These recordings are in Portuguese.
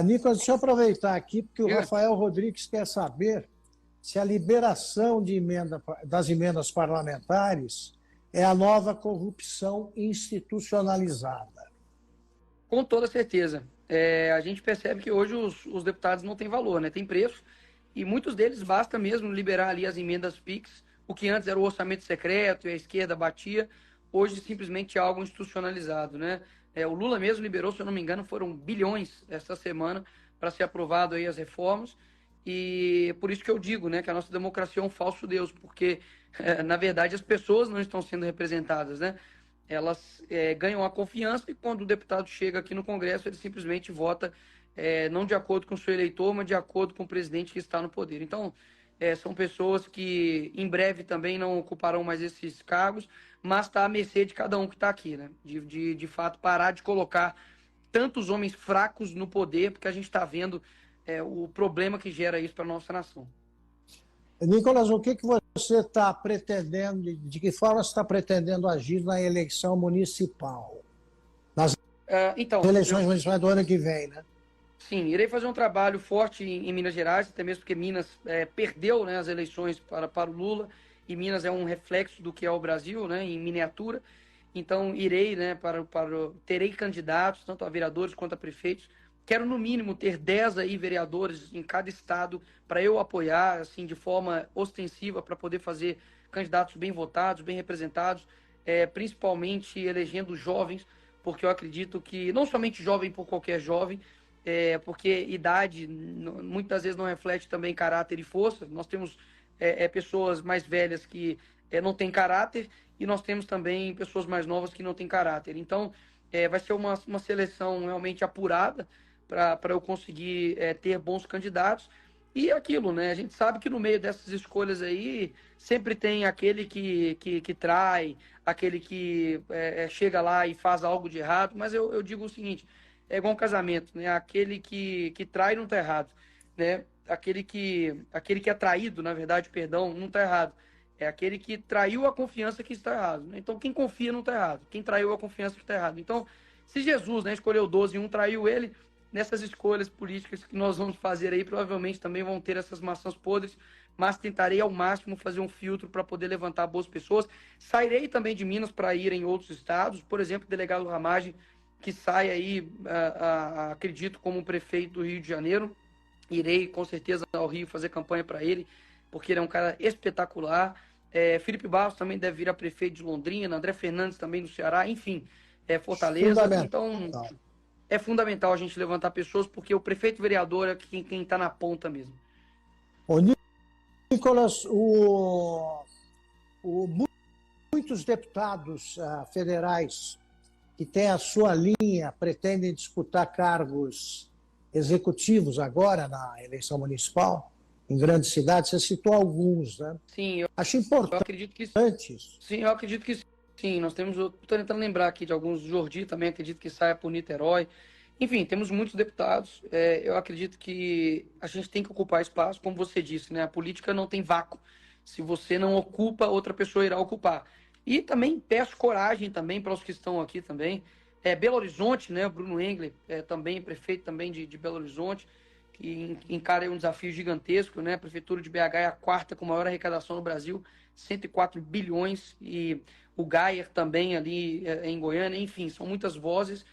Nicolas, deixa eu aproveitar aqui, porque o Diga. Rafael Rodrigues quer saber se a liberação das emendas parlamentares é a nova corrupção institucionalizada. Com toda certeza. A gente percebe que hoje os deputados não têm valor, né? Tem preço, e muitos deles basta mesmo liberar ali as emendas PIX, o que antes era o orçamento secreto e a esquerda batia, hoje simplesmente é algo institucionalizado, né? O Lula mesmo liberou, se eu não me engano, foram bilhões esta semana para ser aprovado aí as reformas, e por isso que eu digo, né, que a nossa democracia é um falso Deus, porque na verdade as pessoas não estão sendo representadas, né? Elas ganham a confiança, e quando o deputado chega aqui no Congresso, ele simplesmente vota não de acordo com o seu eleitor, mas de acordo com o presidente que está no poder. Então, são pessoas que em breve também não ocuparão mais esses cargos, mas está à mercê de cada um que está aqui, né? De fato, parar de colocar tantos homens fracos no poder, porque a gente está vendo o problema que gera isso para a nossa nação. Nicolas, o que você está pretendendo, de que forma você está pretendendo agir na eleição municipal? Nas Então, eleições municipais do ano que vem, né? Sim, irei fazer um trabalho forte em Minas Gerais, até mesmo porque Minas perdeu, né, as eleições para o Lula, e Minas é um reflexo do que é o Brasil, né, em miniatura. Então, irei, né, terei candidatos, tanto a vereadores quanto a prefeitos. Quero, no mínimo, ter 10 aí vereadores em cada estado para eu apoiar, assim, de forma ostensiva, para poder fazer candidatos bem votados, bem representados, principalmente elegendo jovens, porque eu acredito que, não somente jovem por qualquer jovem, porque idade muitas vezes não reflete também caráter e força. Nós temos pessoas mais velhas que não têm caráter, e nós temos também pessoas mais novas que não têm caráter. Então, vai ser uma seleção realmente apurada para eu conseguir ter bons candidatos. E aquilo, né? A gente sabe que no meio dessas escolhas aí sempre tem aquele que trai, aquele que chega lá e faz algo de errado. Mas eu digo o seguinte: é igual um casamento, né? Aquele que trai não tá errado, né? Aquele que é traído, na verdade, perdão, não tá errado. É aquele que traiu a confiança que está errado, né? Então, quem confia não tá errado. Quem traiu a confiança que está errado. Então, se Jesus, né, escolheu 12 e um traiu ele, nessas escolhas políticas que nós vamos fazer aí, provavelmente também vão ter essas maçãs podres, mas tentarei ao máximo fazer um filtro para poder levantar boas pessoas. Sairei também de Minas para ir em outros estados, por exemplo, o delegado Ramagem, que sai aí, acredito, como prefeito do Rio de Janeiro. Irei com certeza ao Rio fazer campanha para ele, porque ele é um cara espetacular. Felipe Barros também deve vir a prefeito de Londrina, André Fernandes também do Ceará, enfim, Fortaleza. Então, é fundamental a gente levantar pessoas, porque o prefeito vereador é quem está na ponta mesmo. Ô, Nicolas, muitos deputados federais que têm a sua linha pretendem disputar cargos executivos agora na eleição municipal, em grandes cidades. Você citou alguns, né? Sim, acho importante. Eu acredito que sim, eu acredito que sim. Nós temos, estou tentando lembrar aqui de alguns, Jordi também acredito que saia por Niterói. Enfim, temos muitos deputados. Eu acredito que a gente tem que ocupar espaço, como você disse, né? A política não tem vácuo. Se você não ocupa, outra pessoa irá ocupar. E também peço coragem também para os que estão aqui também. Belo Horizonte, né? O Bruno Engler, também prefeito também de Belo Horizonte, que encara um desafio gigantesco, né? A prefeitura de BH é a quarta com maior arrecadação no Brasil, 104 bilhões, e o Gayer também ali em Goiânia. Enfim, são muitas vozes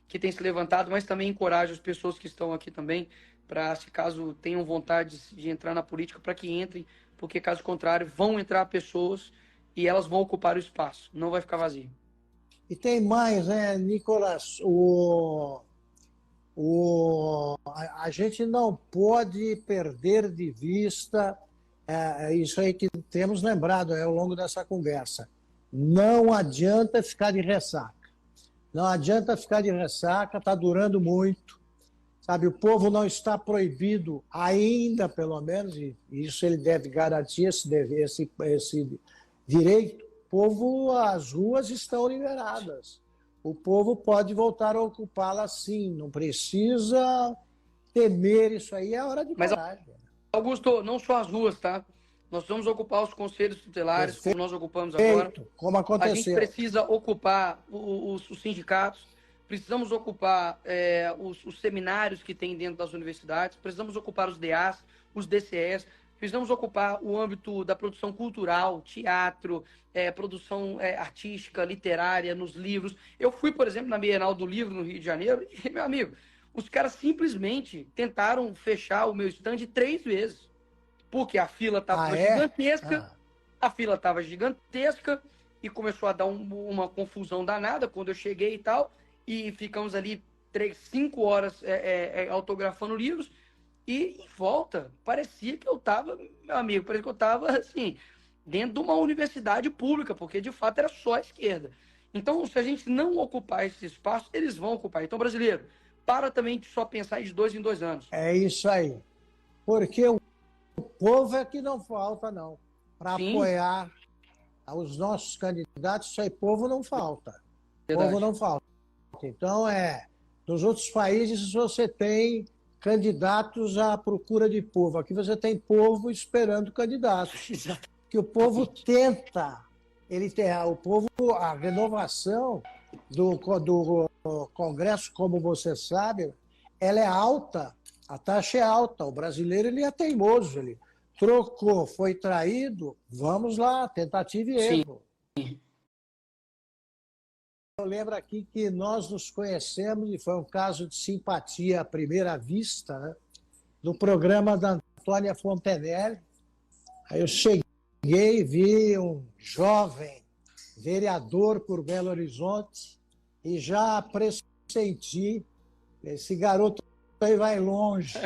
que têm se levantado, mas também encorajo as pessoas que estão aqui também, para, se caso tenham vontade de entrar na política, para que entrem, porque caso contrário, vão entrar pessoas e elas vão ocupar o espaço, não vai ficar vazio. E tem mais, né, Nicolas? A gente não pode perder de vista isso aí que temos lembrado ao longo dessa conversa. Não adianta ficar de ressaca. Não adianta ficar de ressaca, está durando muito. Sabe, o povo não está proibido ainda, pelo menos, e isso ele deve garantir, esse direito. O povo, as ruas estão liberadas. O povo pode voltar a ocupá-las sim, não precisa temer isso aí, é hora de parar. Mas, Augusto, não só as ruas, tá? Nós vamos ocupar os conselhos tutelares, Perfeito, como nós ocupamos agora. como aconteceu. A gente precisa ocupar os sindicatos, precisamos ocupar os seminários que tem dentro das universidades, precisamos ocupar os DAs, os DCEs, precisamos ocupar o âmbito da produção cultural, teatro, produção artística, literária, nos livros. Eu fui, por exemplo, na Bienal do Livro no Rio de Janeiro e, meu amigo, os caras simplesmente tentaram fechar o meu stand 3 vezes, porque a fila estava gigantesca, a fila estava gigantesca e começou a dar uma confusão danada quando eu cheguei e tal, e ficamos ali 5 horas autografando livros, e em volta parecia que eu estava, meu amigo, parecia que eu estava assim, dentro de uma universidade pública, porque de fato era só a esquerda. Então, se a gente não ocupar esse espaço, eles vão ocupar. Então, brasileiro, para também de só pensar de 2 em 2 anos. É isso aí. Porque o povo é que não falta, não. Para apoiar os nossos candidatos, isso aí, povo não falta. Verdade. Povo não falta. Então, nos outros países você tem candidatos à procura de povo. Aqui você tem povo esperando candidatos. Que o povo tenta, o povo, a renovação do Congresso, como você sabe, ela é alta, a taxa é alta. O brasileiro ele é teimoso, ele trocou, foi traído, vamos lá, tentativa e erro. Sim. Eu lembro aqui que nós nos conhecemos e foi um caso de simpatia à primeira vista, né? No programa da Antônia Fontenelle. Aí eu cheguei, vi um jovem vereador por Belo Horizonte e já pressenti, esse garoto aí vai longe.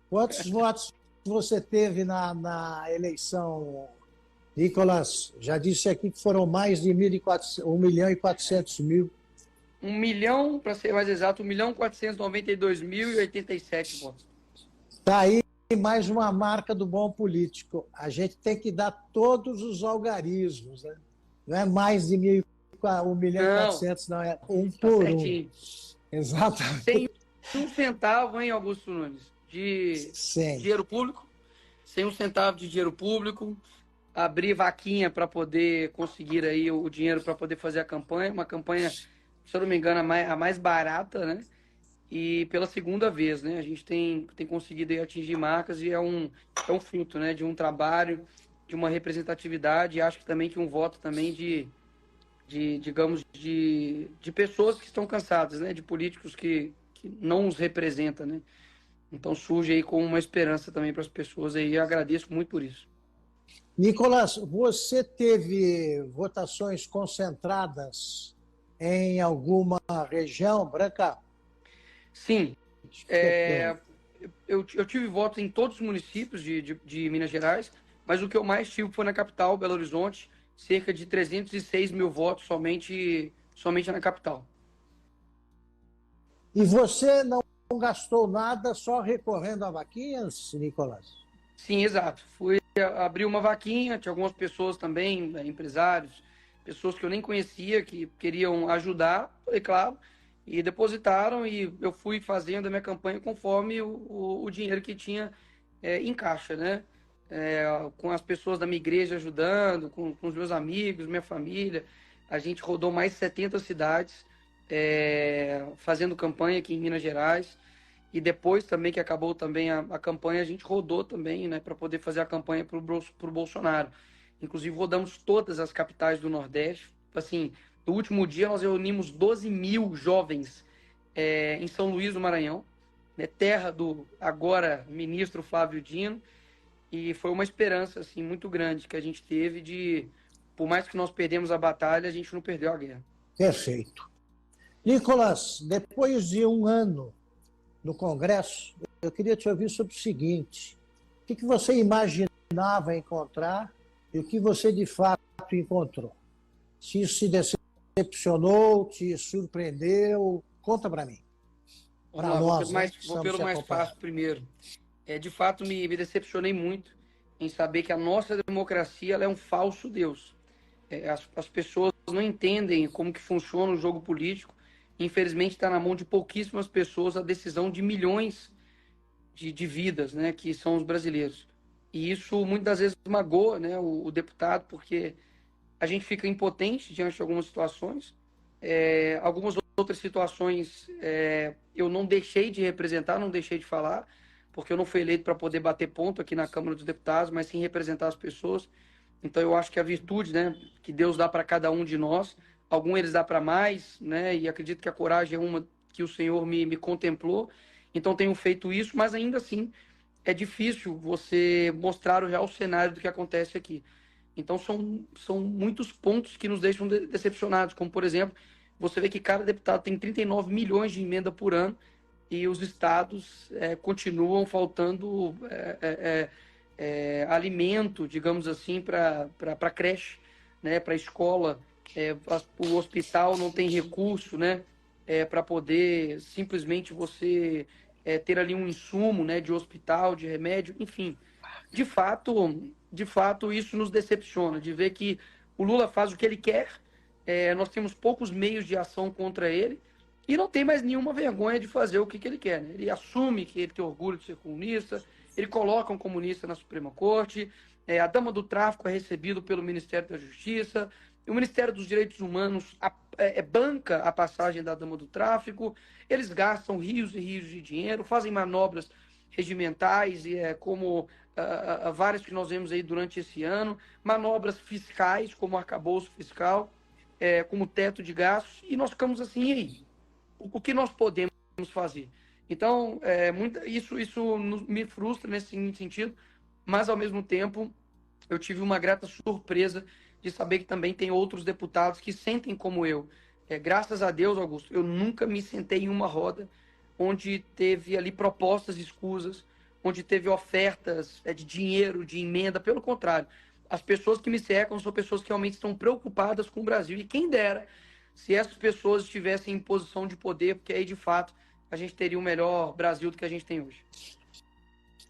Quantos votos você teve na eleição, Nicolas? Já disse aqui que foram mais de 1.400.000. 1 milhão, para ser mais exato, 1.492.087 votos. Está aí mais uma marca do bom político. A gente tem que dar todos os algarismos, né? Não é mais de 1.400.000, não, é um por um. Exatamente. Sem um centavo, hein, Augusto Nunes, de dinheiro público, sem um centavo de dinheiro público, abrir vaquinha para poder conseguir aí o dinheiro para poder fazer a campanha, uma campanha, se eu não me engano, a mais barata, né? E pela segunda vez, né? A gente tem conseguido aí atingir marcas e é um fruto, né? De um trabalho, de uma representatividade, e acho que também que um voto também digamos, de pessoas que estão cansadas, né? De políticos que não os representam, né? Então surge aí com uma esperança também para as pessoas aí, e eu agradeço muito por isso. Nicolas, você teve votações concentradas em alguma região, Branca? Sim. Eu tive votos em todos os municípios de Minas Gerais, mas o que eu mais tive foi na capital, Belo Horizonte, cerca de 306 mil votos somente na capital. E você não gastou nada só recorrendo a vaquinhas, Nicolas? Sim, exato. Fui abrir uma vaquinha, tinha algumas pessoas também, empresários, pessoas que eu nem conhecia, que queriam ajudar, é claro, e depositaram, e eu fui fazendo a minha campanha conforme o dinheiro que tinha em caixa, né? Com as pessoas da minha igreja ajudando, com os meus amigos, minha família. A gente rodou mais de 70 cidades fazendo campanha aqui em Minas Gerais. E depois também que acabou também a campanha, a gente rodou também, né, para poder fazer a campanha para o Bolsonaro. Inclusive rodamos todas as capitais do Nordeste. Assim, no último dia nós reunimos 12 mil jovens em São Luís do Maranhão, né, terra do agora ministro Flávio Dino. E foi uma esperança assim muito grande que a gente teve de, por mais que nós perdemos a batalha, a gente não perdeu a guerra. Perfeito. Nicolas, depois de um ano no Congresso, eu queria te ouvir sobre o seguinte: o que você imaginava encontrar e o que você de fato encontrou? Se isso te decepcionou, te surpreendeu, conta para mim. Para nós, vou pelo mais fácil primeiro. De fato, me decepcionei muito em saber que a nossa democracia ela é um falso Deus. As pessoas não entendem como que funciona o jogo político. Infelizmente, está na mão de pouquíssimas pessoas a decisão de milhões de vidas, né, que são os brasileiros. E isso, muitas das vezes, magoa, né, o deputado, porque a gente fica impotente diante de algumas situações. Algumas outras situações eu não deixei de representar, não deixei de falar, porque eu não fui eleito para poder bater ponto aqui na Câmara dos Deputados, mas sim representar as pessoas. Então eu acho que a virtude, né, que Deus dá para cada um de nós, algum eles dá para mais, né, e acredito que a coragem é uma que o Senhor me contemplou. Então tenho feito isso, mas ainda assim é difícil você mostrar o real cenário do que acontece aqui. Então são muitos pontos que nos deixam decepcionados, como por exemplo, você vê que cada deputado tem 39 milhões de emenda por ano e os estados continuam faltando alimento, digamos assim, para creche, né, para escola, o hospital não tem recurso, né, para poder simplesmente você ter ali um insumo, né, de hospital, de remédio, enfim. De fato, isso nos decepciona, de ver que o Lula faz o que ele quer, nós temos poucos meios de ação contra ele, e não tem mais nenhuma vergonha de fazer o que ele quer. Né? Ele assume que ele tem orgulho de ser comunista, ele coloca um comunista na Suprema Corte, a dama do tráfico é recebido pelo Ministério da Justiça, o Ministério dos Direitos Humanos banca a passagem da dama do tráfico, eles gastam rios e rios de dinheiro, fazem manobras regimentais, como várias que nós vemos aí durante esse ano, manobras fiscais, como o arcabouço fiscal, como teto de gastos, e nós ficamos assim, e aí? O que nós podemos fazer? Então, isso me frustra nesse sentido, mas, ao mesmo tempo, eu tive uma grata surpresa de saber que também tem outros deputados que sentem como eu. Graças a Deus, Augusto, eu nunca me sentei em uma roda onde teve ali propostas escusas, onde teve ofertas de dinheiro, de emenda. Pelo contrário, as pessoas que me cercam são pessoas que realmente estão preocupadas com o Brasil. E quem dera se essas pessoas estivessem em posição de poder, porque aí, de fato, a gente teria um melhor Brasil do que a gente tem hoje.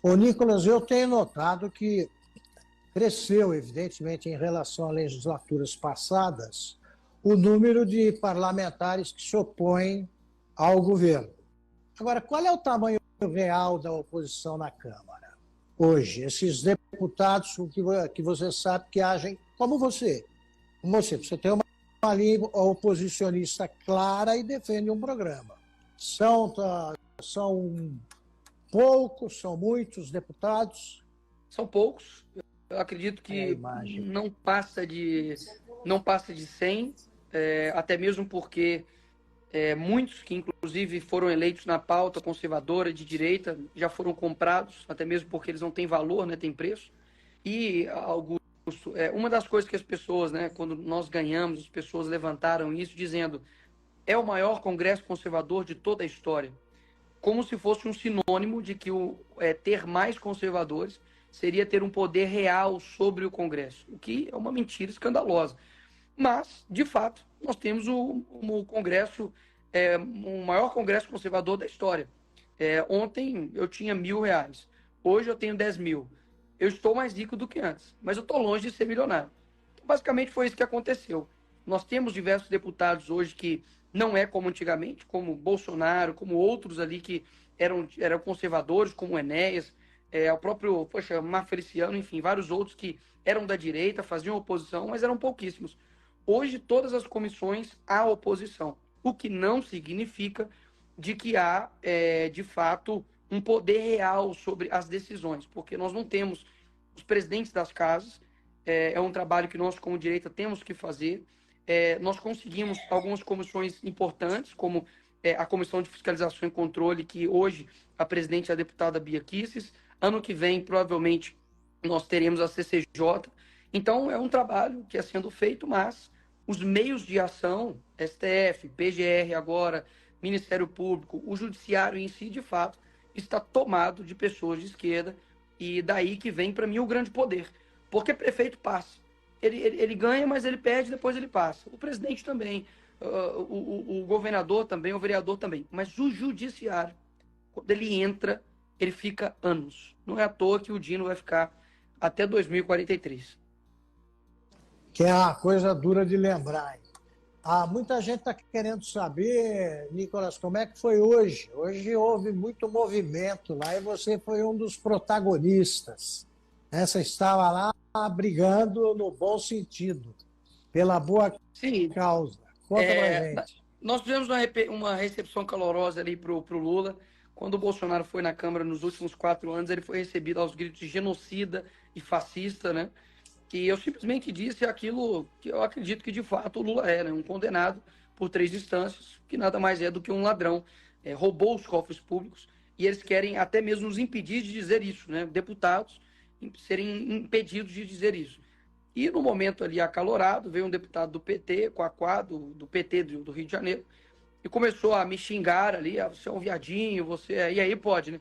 Ô, Nicolas, eu tenho notado que cresceu, evidentemente, em relação a legislaturas passadas, o número de parlamentares que se opõem ao governo. Agora, qual é o tamanho real da oposição na Câmara hoje? Esses deputados que você sabe que agem como você. Você tem uma linha oposicionista clara e defende um programa. São poucos, são muitos deputados? São poucos. Eu acredito que não passa de 100, até mesmo porque muitos que, inclusive, foram eleitos na pauta conservadora de direita já foram comprados, até mesmo porque eles não têm valor, né, têm preço. E, Augusto, uma das coisas que as pessoas, né, quando nós ganhamos, as pessoas levantaram isso dizendo é o maior congresso conservador de toda a história, como se fosse um sinônimo de que ter mais conservadores seria ter um poder real sobre o Congresso, o que é uma mentira escandalosa. Mas, de fato, nós temos o Congresso, o maior Congresso conservador da história. Ontem eu tinha R$1.000, hoje eu tenho 10 mil. Eu estou mais rico do que antes, mas eu estou longe de ser milionário. Então, basicamente foi isso que aconteceu. Nós temos diversos deputados hoje que não é como antigamente, como Bolsonaro, como outros ali que eram conservadores, como o Enéas, o próprio, Mar Feliciano, enfim, vários outros que eram da direita, faziam oposição, mas eram pouquíssimos. Hoje, todas as comissões há oposição, o que não significa de que há, de fato, um poder real sobre as decisões, porque nós não temos os presidentes das casas, é um trabalho que nós, como direita, temos que fazer. Nós conseguimos algumas comissões importantes, como a Comissão de Fiscalização e Controle, que hoje a presidente é a deputada Bia Kicis. Ano que vem, provavelmente, nós teremos a CCJ. Então, é um trabalho que está sendo feito, mas os meios de ação, STF, PGR agora, Ministério Público, o Judiciário em si, de fato, está tomado de pessoas de esquerda, e daí que vem, para mim, o grande poder. Porque prefeito passa. Ele ganha, mas ele perde, depois ele passa. O presidente também, o governador também, o vereador também. Mas o judiciário, quando ele entra, ele fica anos. Não é à toa que o Dino vai ficar até 2043. Que é uma coisa dura de lembrar. Muita gente está querendo saber, Nicolas, como é que foi hoje. Hoje houve muito movimento lá e você foi um dos protagonistas. Você estava lá brigando no bom sentido, pela boa causa. Conta pra gente. Nós tivemos uma recepção calorosa ali pro Lula. Quando o Bolsonaro foi na Câmara nos últimos 4 anos, ele foi recebido aos gritos de genocida e fascista, né? E eu simplesmente disse aquilo que eu acredito que de fato o Lula é, né? Um condenado por 3 instâncias, que nada mais é do que um ladrão. Roubou os cofres públicos e eles querem até mesmo nos impedir de dizer isso, né? Deputados serem impedidos de dizer isso. E no momento ali acalorado, veio um deputado do PT, Quaquá, do PT do Rio de Janeiro, e começou a me xingar ali, ah, você é um viadinho, você e aí pode, né?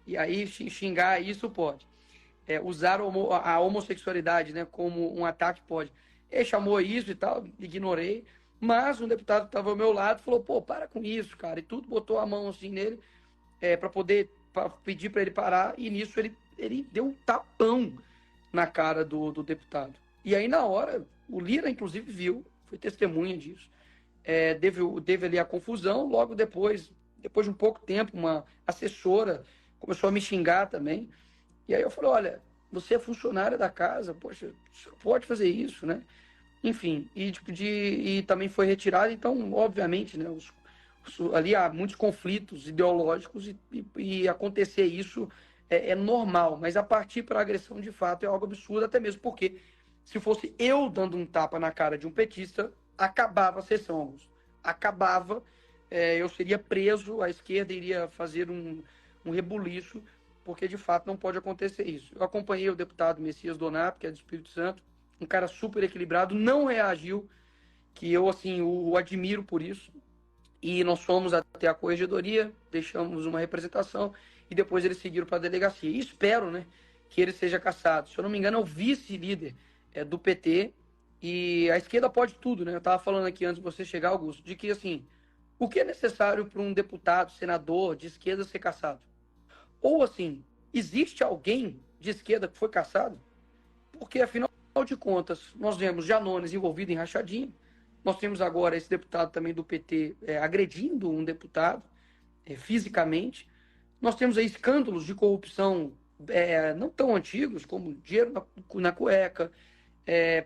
E aí xingar isso pode. Usar a homossexualidade, né, como um ataque pode. Ele chamou isso e tal, ignorei, mas um deputado que estava ao meu lado falou, pô, para com isso, cara, e tudo, botou a mão assim nele, para poder pedir para ele parar, e nisso ele deu um tapão na cara do deputado. E aí, na hora, o Lira, inclusive, viu, foi testemunha disso. Teve ali a confusão, logo depois de um pouco tempo, uma assessora começou a me xingar também. E aí eu falei, olha, você é funcionária da casa, poxa, você pode fazer isso, né? Enfim, e também foi retirado, então, obviamente, né, ali há muitos conflitos ideológicos e acontecer isso é normal, mas a partir para a agressão de fato é algo absurdo, até mesmo porque se fosse eu dando um tapa na cara de um petista, acabava a sessão, Augusto. Acabava, eu seria preso, a esquerda iria fazer um rebuliço, porque de fato não pode acontecer isso. Eu acompanhei o deputado Messias Donato, que é do Espírito Santo, um cara super equilibrado, não reagiu, que eu assim o admiro por isso. E nós fomos até a corregedoria, deixamos uma representação e depois eles seguiram para a delegacia. E espero, né, que ele seja cassado. Se eu não me engano, é o vice-líder do PT. E a esquerda pode tudo, né? Eu estava falando aqui antes de você chegar, Augusto, de que assim, o que é necessário para um deputado, senador de esquerda ser cassado? Ou assim, existe alguém de esquerda que foi cassado? Porque afinal de contas, nós vemos Janones envolvido em rachadinha. Nós temos agora esse deputado também do PT agredindo um deputado fisicamente. Nós temos aí escândalos de corrupção não tão antigos, como dinheiro na cueca,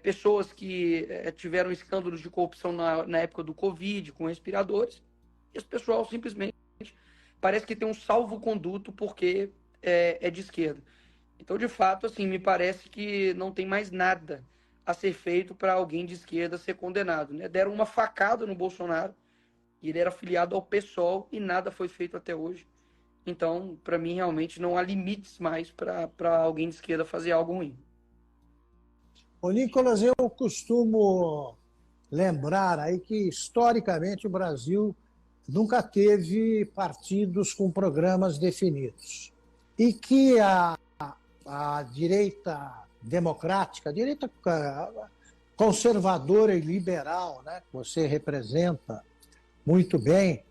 pessoas que tiveram escândalos de corrupção na época do Covid, com respiradores. E esse pessoal simplesmente parece que tem um salvo-conduto porque é de esquerda. Então, de fato, assim, me parece que não tem mais nada a ser feito para alguém de esquerda ser condenado, né? Deram uma facada no Bolsonaro, e ele era filiado ao PSOL e nada foi feito até hoje. Então, para mim, realmente não há limites mais para alguém de esquerda fazer algo ruim. Ô, Nicolas, eu costumo lembrar aí que, historicamente, o Brasil nunca teve partidos com programas definidos. E que a direita democrática, a direita conservadora e liberal, né, que você representa muito bem,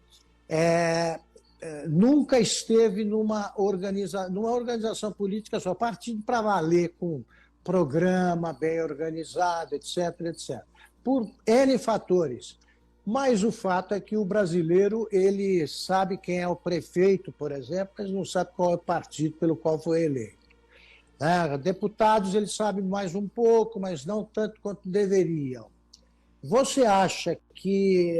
nunca esteve numa organização política só, partido para valer, com programa bem organizado, etc, etc. Por N fatores. Mas o fato é que o brasileiro, ele sabe quem é o prefeito, por exemplo, mas não sabe qual é o partido pelo qual foi eleito. Deputados, eles sabem mais um pouco, mas não tanto quanto deveriam. Você acha que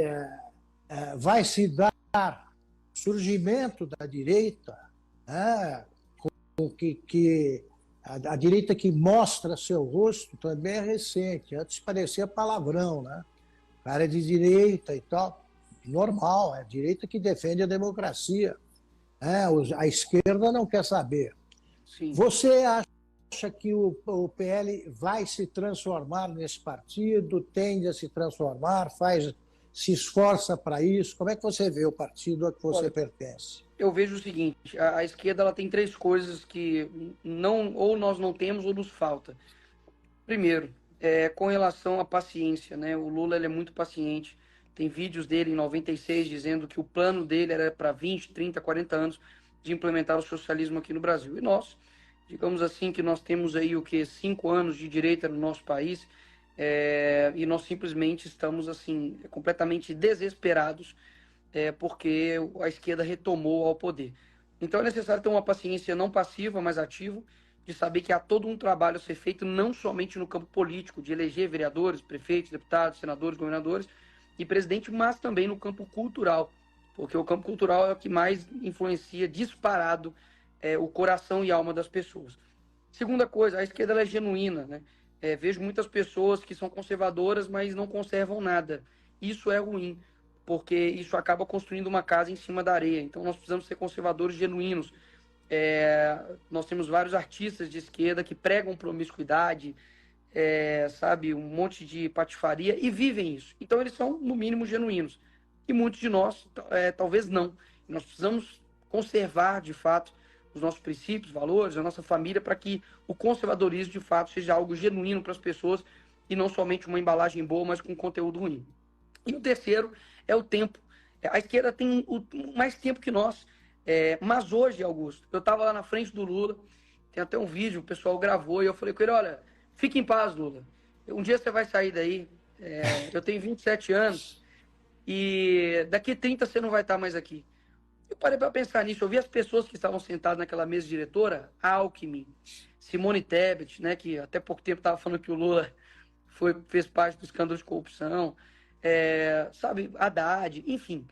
vai se dar surgimento da direita, a direita que mostra seu rosto também é recente, antes parecia palavrão, né? Cara de direita e tal, normal, é a direita que defende a democracia. A esquerda não quer saber. Sim. Você acha que o PL vai se transformar nesse partido, tende a se transformar, se esforça para isso? Como é que você vê o partido a que você pertence? Eu vejo o seguinte, a esquerda ela tem 3 coisas que ou nós não temos ou nos falta. Primeiro, com relação à paciência, né? O Lula ele é muito paciente. Tem vídeos dele em 96 dizendo que o plano dele era para 20, 30, 40 anos de implementar o socialismo aqui no Brasil. E nós, digamos assim, que nós temos aí 5 anos de direita no nosso país, e nós simplesmente estamos assim completamente desesperados porque a esquerda retomou ao poder. Então é necessário ter uma paciência não passiva, mas ativa, de saber que há todo um trabalho a ser feito, não somente no campo político, de eleger vereadores, prefeitos, deputados, senadores, governadores, e presidente, mas também no campo cultural, porque o campo cultural é o que mais influencia disparado o coração e alma das pessoas. Segunda coisa, a esquerda ela é genuína, né? Vejo muitas pessoas que são conservadoras, mas não conservam nada. Isso é ruim, porque isso acaba construindo uma casa em cima da areia. Então nós precisamos ser conservadores genuínos. Nós temos vários artistas de esquerda que pregam promiscuidade, sabe, um monte de patifaria e vivem isso. Então eles são, no mínimo, genuínos. E muitos de nós, talvez não. Nós precisamos conservar, de fato, os nossos princípios, valores, a nossa família, para que o conservadorismo, de fato, seja algo genuíno para as pessoas e não somente uma embalagem boa, mas com conteúdo ruim. E o terceiro é o tempo. A esquerda tem mais tempo que nós. Mas hoje, Augusto, eu estava lá na frente do Lula, tem até um vídeo, o pessoal gravou, e eu falei com ele, olha, fique em paz, Lula. Um dia você vai sair daí. Eu tenho 27 anos e daqui 30 você não vai estar mais aqui. Eu parei para pensar nisso. Eu vi as pessoas que estavam sentadas naquela mesa diretora, Alckmin, Simone Tebet, né, que até pouco tempo estava falando que o Lula fez parte do escândalo de corrupção, sabe, Haddad, enfim.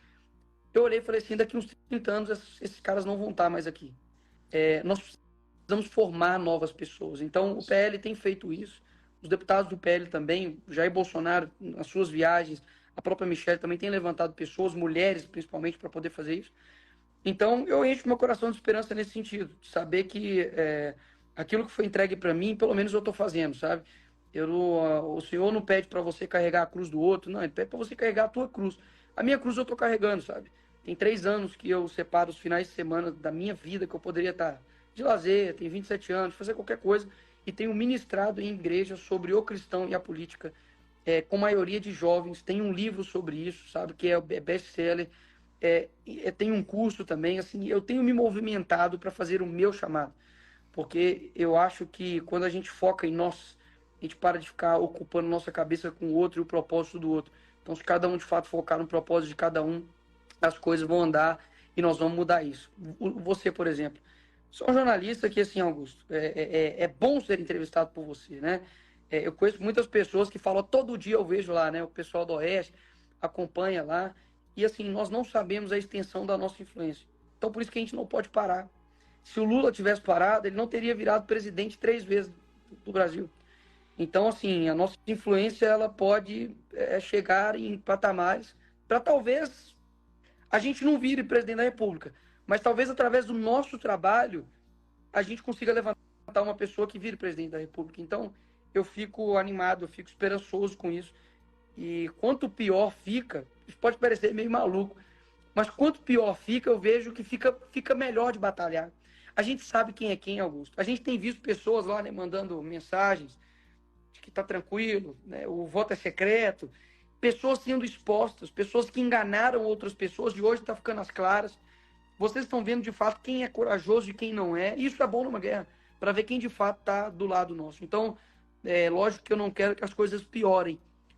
Eu olhei e falei assim, daqui uns 30 anos esses caras não vão estar mais aqui. Nós precisamos formar novas pessoas. Então, o PL tem feito isso. Os deputados do PL também, Jair Bolsonaro, nas suas viagens, a própria Michelle também tem levantado pessoas, mulheres principalmente, para poder fazer isso. Então, eu encho meu coração de esperança nesse sentido, de saber que aquilo que foi entregue para mim, pelo menos eu estou fazendo, sabe? O Senhor não pede para você carregar a cruz do outro, não, Ele pede para você carregar a tua cruz. A minha cruz eu estou carregando, sabe? Tem 3 anos que eu separo os finais de semana da minha vida, que eu poderia estar de lazer, tenho 27 anos, fazer qualquer coisa, e tenho ministrado em igreja sobre o cristão e a política, com maioria de jovens. Tem um livro sobre isso, sabe? Que é best-seller. Tem um curso também, assim, eu tenho me movimentado para fazer o meu chamado, porque eu acho que quando a gente foca em nós, a gente para de ficar ocupando nossa cabeça com o outro e o propósito do outro. Então, se cada um de fato focar no propósito de cada um, as coisas vão andar e nós vamos mudar isso. Você, por exemplo, sou um jornalista que, assim, Augusto, é bom ser entrevistado por você, né? Eu conheço muitas pessoas que falam, todo dia eu vejo lá, né? O pessoal do Oeste acompanha lá. E assim, nós não sabemos a extensão da nossa influência. Então, por isso que a gente não pode parar. Se o Lula tivesse parado, ele não teria virado presidente 3 vezes do Brasil. Então, assim, a nossa influência ela pode chegar em patamares para talvez a gente não vire presidente da República, mas talvez através do nosso trabalho a gente consiga levantar uma pessoa que vire presidente da República. Então, eu fico animado, eu fico esperançoso com isso. E quanto pior fica, isso pode parecer meio maluco, mas quanto pior fica, eu vejo que fica melhor de batalhar. A gente sabe quem é quem, Augusto. A gente tem visto pessoas lá, né, mandando mensagens de que está tranquilo, né, o voto é secreto, pessoas sendo expostas, pessoas que enganaram outras pessoas, e hoje está ficando às claras. Vocês estão vendo de fato quem é corajoso e quem não é. Isso é bom numa guerra, para ver quem de fato está do lado nosso. Então, lógico que eu não quero que as coisas piorem,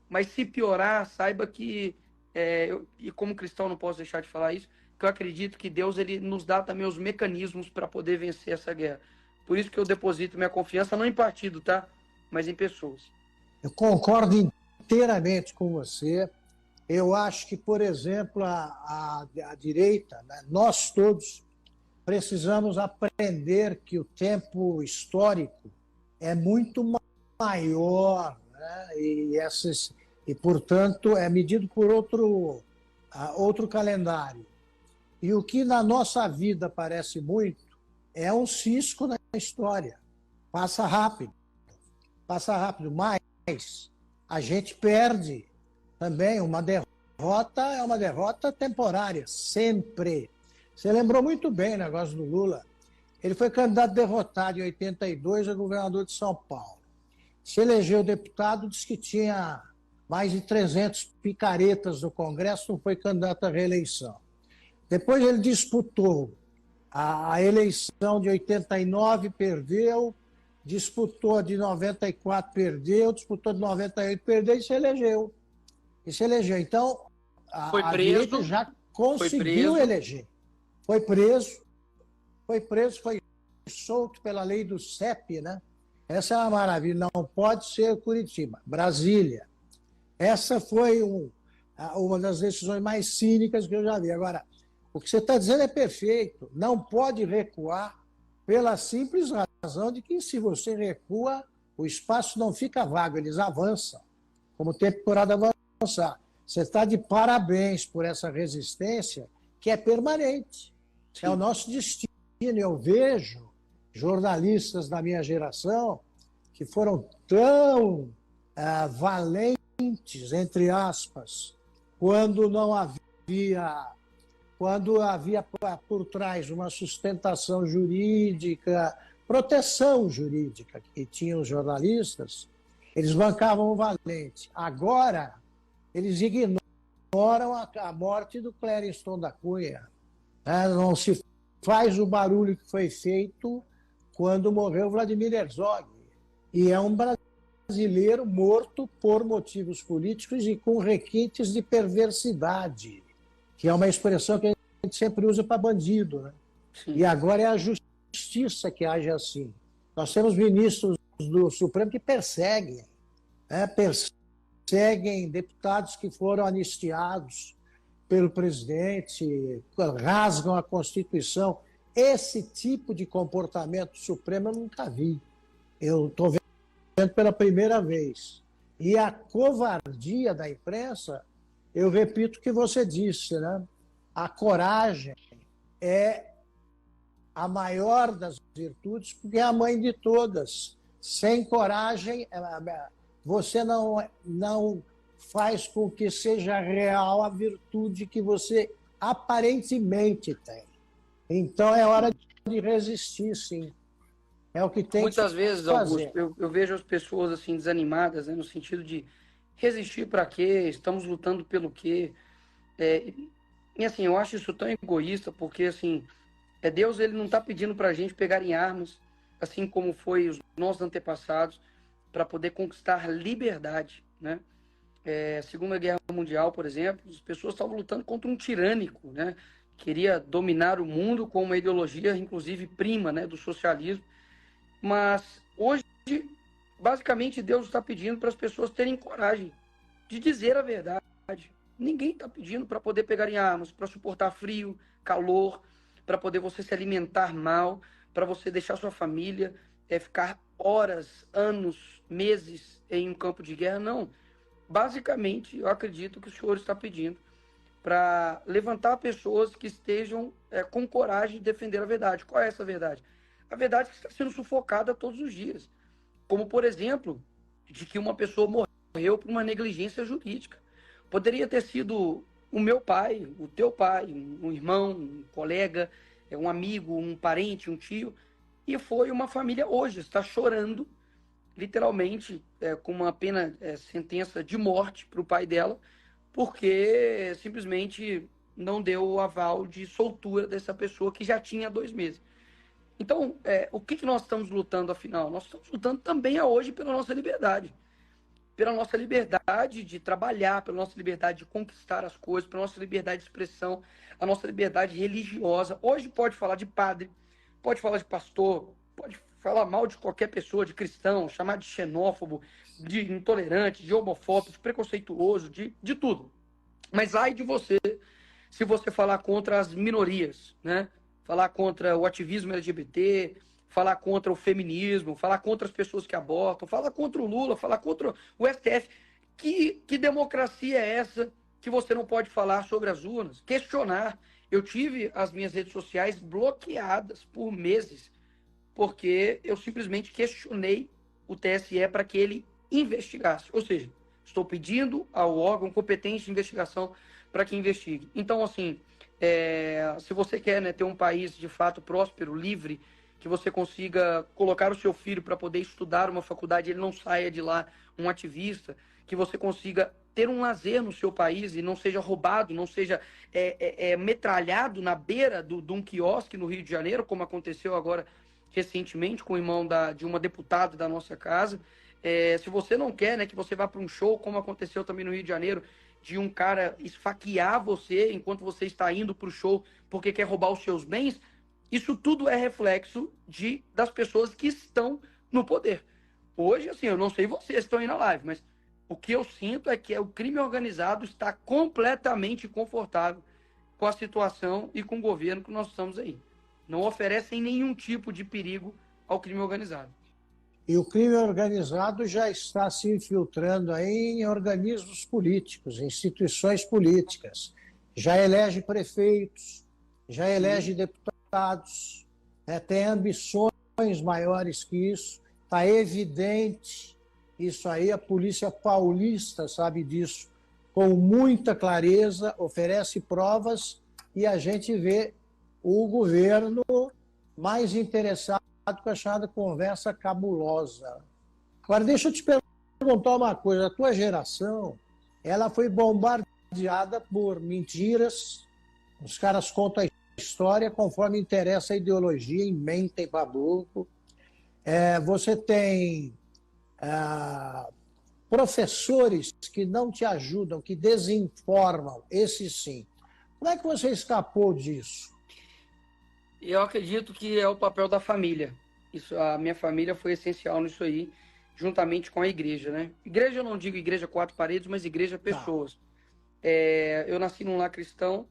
mas se piorar, saiba que, e como cristão não posso deixar de falar isso, que eu acredito que Deus ele nos dá também os mecanismos para poder vencer essa guerra. Por isso que eu deposito minha confiança não em partido, tá? Mas em pessoas. Eu concordo inteiramente com você. Eu acho que, por exemplo, a direita, né, nós todos precisamos aprender que o tempo histórico é muito maior, né, e, portanto, é medido por outro calendário. E o que na nossa vida parece muito é um cisco na história. Passa rápido, mas a gente perde também. Uma derrota é uma derrota temporária, sempre. Você lembrou muito bem o negócio do Lula. Ele foi candidato derrotado em 82 a governador de São Paulo. Se elegeu deputado, disse que tinha mais de 300 picaretas no Congresso, não foi candidato à reeleição. Depois ele disputou a eleição de 89, perdeu, disputou de 94, perdeu, disputou de 98, perdeu e se elegeu. Então, a direita já conseguiu eleger. Foi preso, foi solto pela lei do CEP, né? Essa é uma maravilha, não pode ser Curitiba, Brasília. Essa foi uma das decisões mais cínicas que eu já vi. Agora, o que você está dizendo é perfeito. Não pode recuar pela simples razão de que, se você recua, o espaço não fica vago, eles avançam, como tem procurado avançar. Você está de parabéns por essa resistência, que é permanente. Sim. É o nosso destino. Eu vejo jornalistas da minha geração que foram tão valentes, entre aspas, quando havia por trás uma sustentação jurídica, proteção jurídica que tinham os jornalistas, eles bancavam o valente. Agora, eles ignoram a morte do Clériston da Cunha. Não se faz o barulho que foi feito quando morreu Vladimir Herzog. E é um brasileiro morto por motivos políticos e com requintes de perversidade, que é uma expressão que a gente sempre usa para bandido, né? E agora é a justiça que age assim. Nós temos ministros do Supremo que perseguem deputados que foram anistiados pelo presidente, rasgam a Constituição. Esse tipo de comportamento supremo eu nunca vi. Eu estou vendo pela primeira vez. E a covardia da imprensa, eu repito o que você disse, né? A coragem é a maior das virtudes, porque é a mãe de todas. Sem coragem, você não faz com que seja real a virtude que você aparentemente tem. Então é hora de resistir, sim. É o que tem Muitas que vezes, fazer. Augusto, eu vejo as pessoas assim desanimadas, né, no sentido de resistir para quê? Estamos lutando pelo quê? E assim, eu acho isso tão egoísta, porque assim, Deus, ele não está pedindo para a gente pegarem armas, assim como foi os nossos antepassados, para poder conquistar liberdade, né? Segunda Guerra Mundial, por exemplo, as pessoas estavam lutando contra um tirânico, né? Queria dominar o mundo com uma ideologia, inclusive prima, né, do socialismo. Mas hoje, basicamente, Deus está pedindo para as pessoas terem coragem de dizer a verdade. Ninguém está pedindo para poder pegar em armas, para suportar frio, calor, para poder você se alimentar mal, para você deixar sua família ficar horas, anos, meses em um campo de guerra. Não. Basicamente, eu acredito que o Senhor está pedindo para levantar pessoas que estejam com coragem de defender a verdade. Qual é essa verdade? A verdade que está sendo sufocada todos os dias. Como, por exemplo, de que uma pessoa morreu por uma negligência jurídica. Poderia ter sido o meu pai, o teu pai, um irmão, um colega, um amigo, um parente, um tio, e foi uma família hoje, está chorando, literalmente, com uma pena, sentença de morte para o pai dela, porque simplesmente não deu o aval de soltura dessa pessoa que já tinha 2 meses. Então, o que nós estamos lutando, afinal? Nós estamos lutando também hoje pela nossa liberdade. Pela nossa liberdade de trabalhar, pela nossa liberdade de conquistar as coisas, pela nossa liberdade de expressão, a nossa liberdade religiosa. Hoje pode falar de padre, pode falar de pastor, pode falar mal de qualquer pessoa, de cristão, chamar de xenófobo, de intolerante, de homofóbico, de preconceituoso, de tudo. Mas ai de você, se você falar contra as minorias, né? Falar contra o ativismo LGBT, falar contra o feminismo, falar contra as pessoas que abortam, falar contra o Lula, falar contra o STF. Que democracia é essa que você não pode falar sobre as urnas? Questionar. Eu tive as minhas redes sociais bloqueadas por meses, porque eu simplesmente questionei o TSE para que ele investigasse. Ou seja, estou pedindo ao órgão competente de investigação para que investigue. Então, assim, se você quer, né, ter um país de fato próspero, livre, que você consiga colocar o seu filho para poder estudar uma faculdade, ele não saia de lá um ativista, que você consiga ter um lazer no seu país e não seja roubado, não seja metralhado na beira de um quiosque no Rio de Janeiro, como aconteceu agora recentemente com o irmão de uma deputada da nossa casa. Se você não quer, né, que você vá para um show, como aconteceu também no Rio de Janeiro, de um cara esfaquear você enquanto você está indo para o show porque quer roubar os seus bens, isso tudo é reflexo das pessoas que estão no poder. Hoje, assim, eu não sei vocês que estão aí na live, mas O que eu sinto é que o crime organizado está completamente confortável com a situação e com o governo que nós estamos aí. Não oferecem nenhum tipo de perigo ao crime organizado. E o crime organizado já está se infiltrando aí em organismos políticos, instituições políticas. Já elege prefeitos, já elege deputados, tem ambições maiores que isso. Está evidente isso aí, a polícia paulista sabe disso com muita clareza, oferece provas e a gente vê o governo mais interessado com a chamada conversa cabulosa. Agora, deixa eu te perguntar uma coisa. A tua geração, ela foi bombardeada por mentiras. Os caras contam a história conforme interessa a ideologia, e mentem para burro. Você tem professores que não te ajudam, que desinformam, esse sim. Como é que você escapou disso? Eu acredito que é o papel da família. Isso, a minha família foi essencial nisso aí, juntamente com a igreja, né? Igreja, eu não digo igreja quatro paredes, mas igreja pessoas. Eu nasci num lar cristão,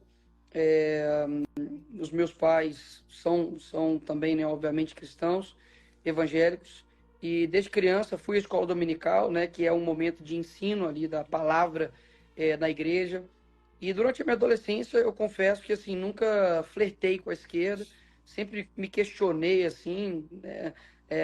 os meus pais são também, né, obviamente, cristãos, evangélicos, e desde criança fui à escola dominical, né, que é um momento de ensino ali da palavra na igreja. E durante a minha adolescência, eu confesso que assim nunca flertei com a esquerda, sempre me questionei assim, né,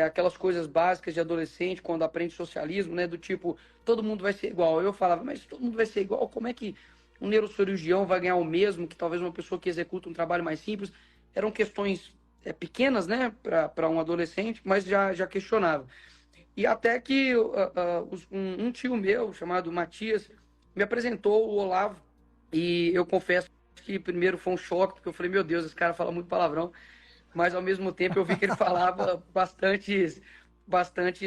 aquelas coisas básicas de adolescente quando aprende socialismo, né, do tipo todo mundo vai ser igual. Eu falava, mas todo mundo vai ser igual? Como é que um neurocirurgião vai ganhar o mesmo que talvez uma pessoa que executa um trabalho mais simples? Eram questões pequenas, né, para um adolescente, mas já questionava. E até que um tio meu chamado Matias me apresentou o Olavo e eu confesso que primeiro foi um choque, porque eu falei, meu Deus, esse cara fala muito palavrão, mas ao mesmo tempo eu vi que ele falava bastantes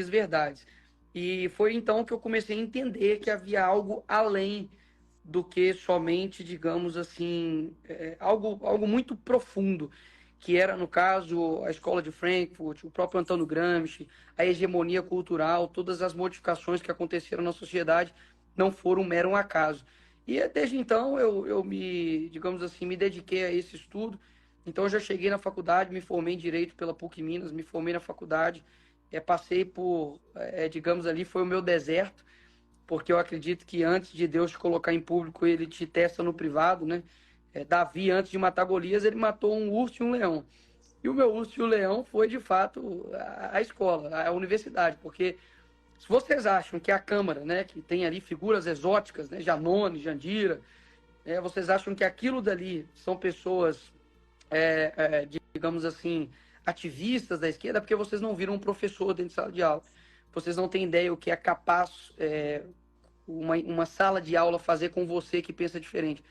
verdades. E foi então que eu comecei a entender que havia algo além do que somente, digamos assim, algo muito profundo, que era, no caso, a escola de Frankfurt, o próprio Antônio Gramsci, a hegemonia cultural, todas as modificações que aconteceram na sociedade não foram um mero acaso. E desde então eu me, digamos assim, me dediquei a esse estudo. Então eu já cheguei na faculdade, me formei em Direito pela PUC Minas, me formei na faculdade, passei por, digamos ali, foi o meu deserto, porque eu acredito que antes de Deus te colocar em público, ele te testa no privado, né? Davi, antes de matar Golias, ele matou um urso e um leão. E o meu urso e o leão foi, de fato, a escola, a universidade, porque se vocês acham que a Câmara, né, que tem ali figuras exóticas, né, Janone, Jandira, vocês acham que aquilo dali são pessoas, digamos assim, ativistas da esquerda, porque vocês não viram um professor dentro de sala de aula. Vocês não têm ideia o que é capaz uma sala de aula fazer com você que pensa diferente.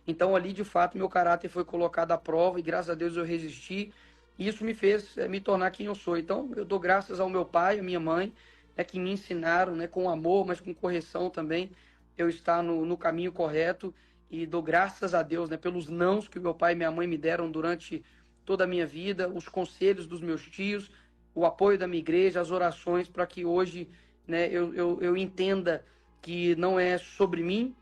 Então, ali, de fato, meu caráter foi colocado à prova e, graças a Deus, eu resisti. E isso me fez me tornar quem eu sou. Então, eu dou graças ao meu pai, à minha mãe, que me ensinaram, né, com amor, mas com correção também, eu estar no caminho correto. E dou graças a Deus, né, pelos nãos que meu pai e minha mãe me deram durante toda a minha vida, os conselhos dos meus tios, o apoio da minha igreja, as orações, para que hoje, né, eu entenda que não é sobre mim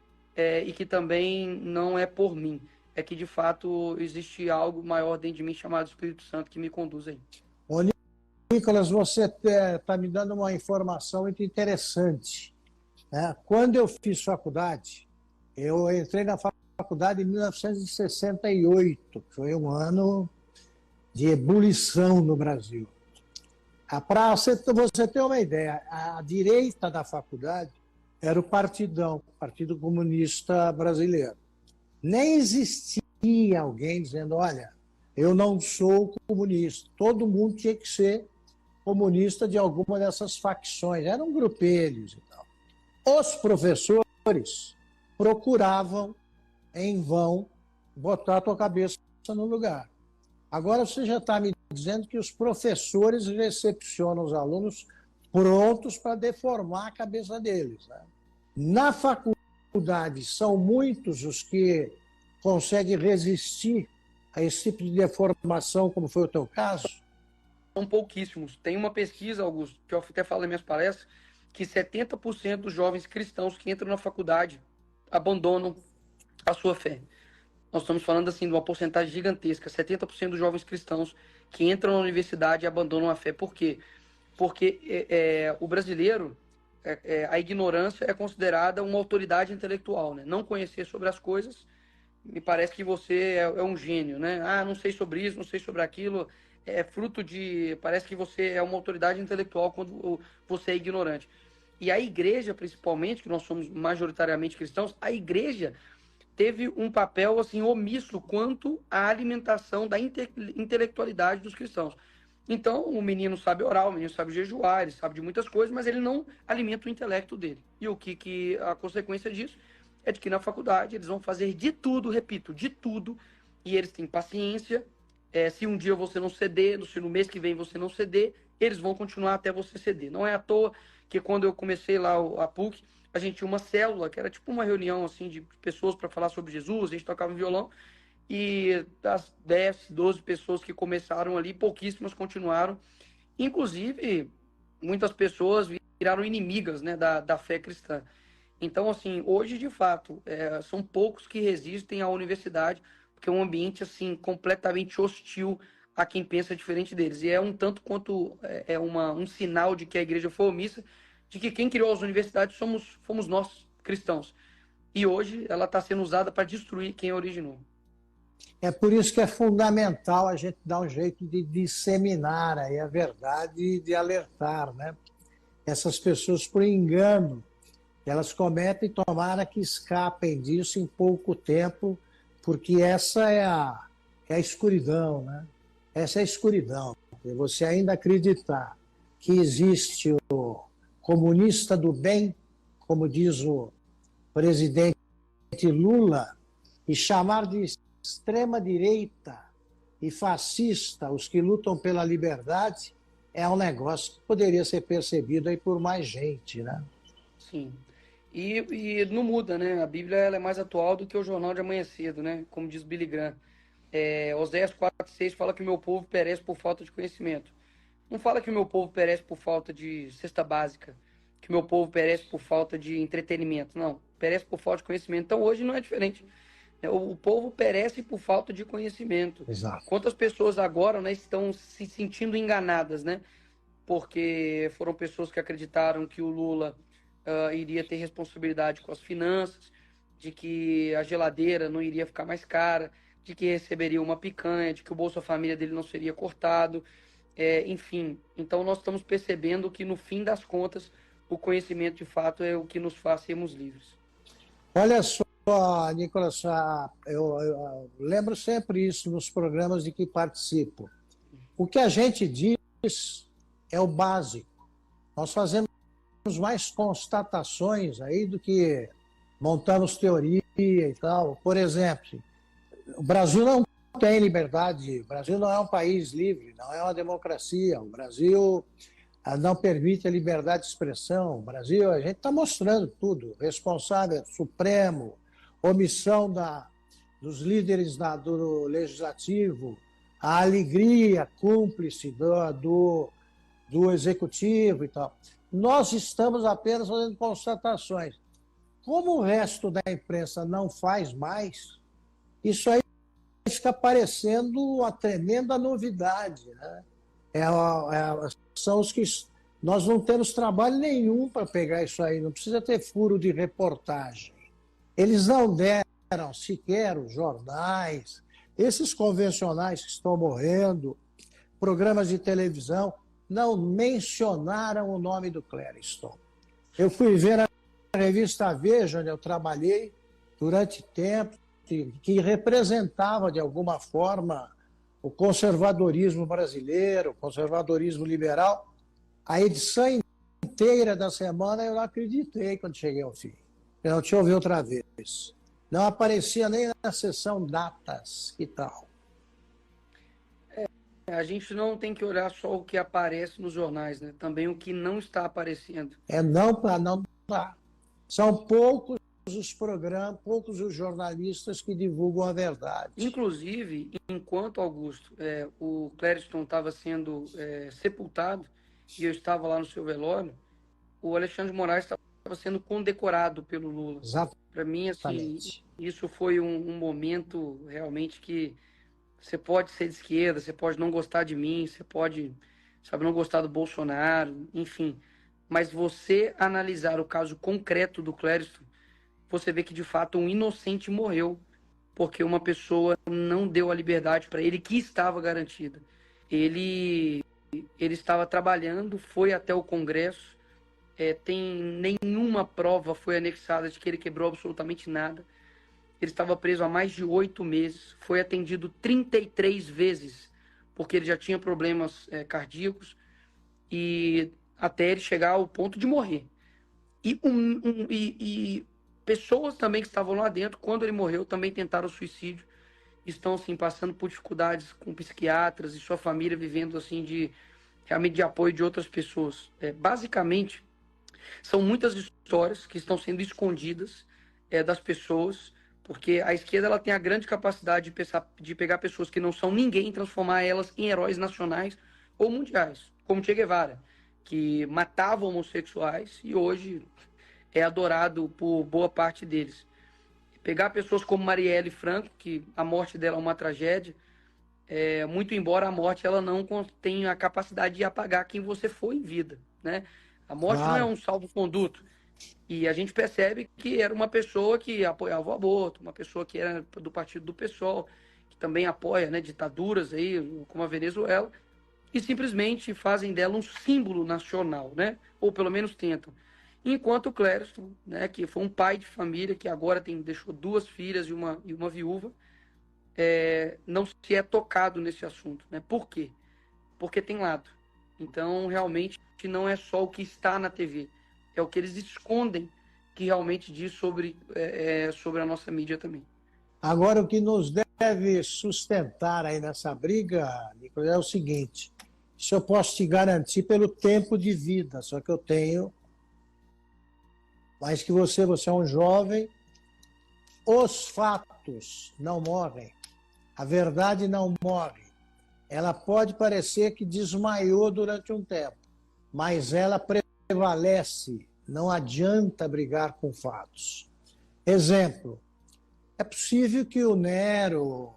e que também não é por mim. É que, de fato, existe algo maior dentro de mim chamado Espírito Santo que me conduz aí. Ô, Nicolas, você está me dando uma informação muito interessante. Quando eu fiz faculdade, eu entrei na faculdade em 1968, que foi um ano de ebulição no Brasil. Para você ter uma ideia, a direita da faculdade era o Partidão, Partido Comunista Brasileiro. Nem existia alguém dizendo, olha, eu não sou comunista. Todo mundo tinha que ser comunista de alguma dessas facções. Eram grupelhos e tal. Os professores procuravam, em vão, botar a tua cabeça no lugar. Agora você já está me dizendo que os professores recepcionam os alunos prontos para deformar a cabeça deles, né? Na faculdade, são muitos os que conseguem resistir a esse tipo de deformação, como foi o teu caso? São pouquíssimos. Tem uma pesquisa, Augusto, que eu até falo em minhas palestras, que 70% dos jovens cristãos que entram na faculdade abandonam a sua fé. Nós estamos falando assim de uma porcentagem gigantesca, 70% dos jovens cristãos que entram na universidade e abandonam a fé. Por quê? Porque o brasileiro, a ignorância é considerada uma autoridade intelectual, né? Não conhecer sobre as coisas, me parece que você é um gênio, né? Ah, não sei sobre isso, não sei sobre aquilo, é fruto de... Parece que você é uma autoridade intelectual quando você é ignorante. E a igreja, principalmente, que nós somos majoritariamente cristãos, a igreja teve um papel assim omisso quanto à alimentação da intelectualidade dos cristãos. Então, o menino sabe orar, o menino sabe jejuar, ele sabe de muitas coisas, mas ele não alimenta o intelecto dele. E o que a consequência disso é de que na faculdade eles vão fazer de tudo, repito, de tudo, e eles têm paciência. Se um dia você não ceder, se no mês que vem você não ceder, eles vão continuar até você ceder. Não é à toa que quando eu comecei lá a PUC, a gente tinha uma célula, que era tipo uma reunião assim de pessoas para falar sobre Jesus, a gente tocava violão, e das 10, 12 pessoas que começaram ali, pouquíssimas continuaram. Inclusive, muitas pessoas viraram inimigas, né, da fé cristã. Então, assim, hoje, de fato, são poucos que resistem à universidade, porque é um ambiente, assim, completamente hostil a quem pensa diferente deles. E é um tanto quanto um sinal de que a igreja foi omissa, de que quem criou as universidades fomos nós, cristãos. E hoje ela está sendo usada para destruir quem a originou. É por isso que é fundamental a gente dar um jeito de disseminar aí a verdade e de alertar, né? Essas pessoas, por engano, elas cometem, tomara que escapem disso em pouco tempo, porque essa é a escuridão, né? Essa é a escuridão. E você ainda acreditar que existe o comunista do bem, como diz o presidente Lula, e chamar de extrema-direita e fascista os que lutam pela liberdade, é um negócio que poderia ser percebido aí por mais gente, né? Sim. E não muda, né? A Bíblia ela é mais atual do que o jornal de amanhã cedo, né? Como diz Billy Graham. Oséias 4,6 fala que o meu povo perece por falta de conhecimento. Não fala que o meu povo perece por falta de cesta básica, que o meu povo perece por falta de entretenimento. Não, perece por falta de conhecimento. Então hoje não é diferente. O povo perece por falta de conhecimento. Exato. Quantas pessoas agora, né, estão se sentindo enganadas, né? Porque foram pessoas que acreditaram que o Lula iria ter responsabilidade com as finanças, de que a geladeira não iria ficar mais cara, de que receberia uma picanha, de que o Bolsa Família dele não seria cortado, enfim. Então nós estamos percebendo que no fim das contas o conhecimento de fato é o que nos faz sermos livres. Olha só, Nicolas, eu lembro sempre isso nos programas de que participo. O que a gente diz é o básico. Nós fazemos mais constatações aí do que montamos teoria e tal. Por exemplo, o Brasil não tem liberdade, o Brasil não é um país livre, não é uma democracia. O Brasil não permite a liberdade de expressão. O Brasil, a gente está mostrando tudo. Responsável supremo, omissão dos líderes do legislativo, a alegria cúmplice do executivo e tal. Nós estamos apenas fazendo constatações. Como o resto da imprensa não faz mais, isso aí fica parecendo uma tremenda novidade, né? São os que nós não temos trabalho nenhum para pegar isso aí, não precisa ter furo de reportagem. Eles não deram sequer os jornais, esses convencionais que estão morrendo, programas de televisão, não mencionaram o nome do Clériston. Eu fui ver a revista Veja, onde eu trabalhei durante tempo, que representava, de alguma forma, o conservadorismo brasileiro, o conservadorismo liberal. A edição inteira da semana eu não acreditei quando cheguei ao fim. Eu não tinha ouvido outra vez. Não aparecia nem na seção datas e tal. A gente não tem que olhar só o que aparece nos jornais, né? Também o que não está aparecendo. Não para não dar. São poucos os programas, poucos os jornalistas que divulgam a verdade. Inclusive, enquanto, Augusto, o Clériston estava sendo sepultado e eu estava lá no seu velório, o Alexandre de Moraes estava sendo condecorado pelo Lula. Para mim, assim, Exatamente. isso foi um momento realmente que você pode ser de esquerda, você pode não gostar de mim, você pode, sabe, não gostar do Bolsonaro, enfim. Mas você analisar o caso concreto do Clériston, você vê que de fato um inocente morreu porque uma pessoa não deu a liberdade para ele que estava garantida. Ele, ele estava trabalhando, foi até o Congresso, tem nenhuma prova foi anexada de que ele quebrou absolutamente nada. Ele estava preso há mais de 8 meses, foi atendido 33 vezes, porque ele já tinha problemas cardíacos, e até ele chegar ao ponto de morrer. E pessoas também que estavam lá dentro, quando ele morreu, também tentaram suicídio. Estão assim, passando por dificuldades com psiquiatras e sua família vivendo assim realmente de apoio de outras pessoas. Basicamente, são muitas histórias que estão sendo escondidas das pessoas, porque a esquerda ela tem a grande capacidade de pegar pessoas que não são ninguém e transformar elas em heróis nacionais ou mundiais, como Che Guevara, que matava homossexuais e hoje é adorado por boa parte deles. Pegar pessoas como Marielle Franco, que a morte dela é uma tragédia, muito embora a morte ela não tenha a capacidade de apagar quem você foi em vida, né? A morte não é Claro. um salvo-conduto. E a gente percebe que era uma pessoa que apoiava o aborto, uma pessoa que era do partido do PSOL, que também apoia, né, ditaduras aí, como a Venezuela, e simplesmente fazem dela um símbolo nacional, né? Ou pelo menos tentam. Enquanto o Clériston, né, que foi um pai de família, que agora deixou 2 filhas e uma viúva, não se é tocado nesse assunto, né? Por quê? Porque tem lado. Então, realmente, não é só o que está na TV, é o que eles escondem que realmente diz sobre a nossa mídia também. Agora, o que nos deve sustentar aí nessa briga, Nicolas, é o seguinte: isso eu posso te garantir pelo tempo de vida, só que eu tenho mais que você é um jovem, os fatos não morrem, a verdade não morre. Ela pode parecer que desmaiou durante um tempo, mas ela prevalece, não adianta brigar com fatos. Exemplo, é possível que o Nero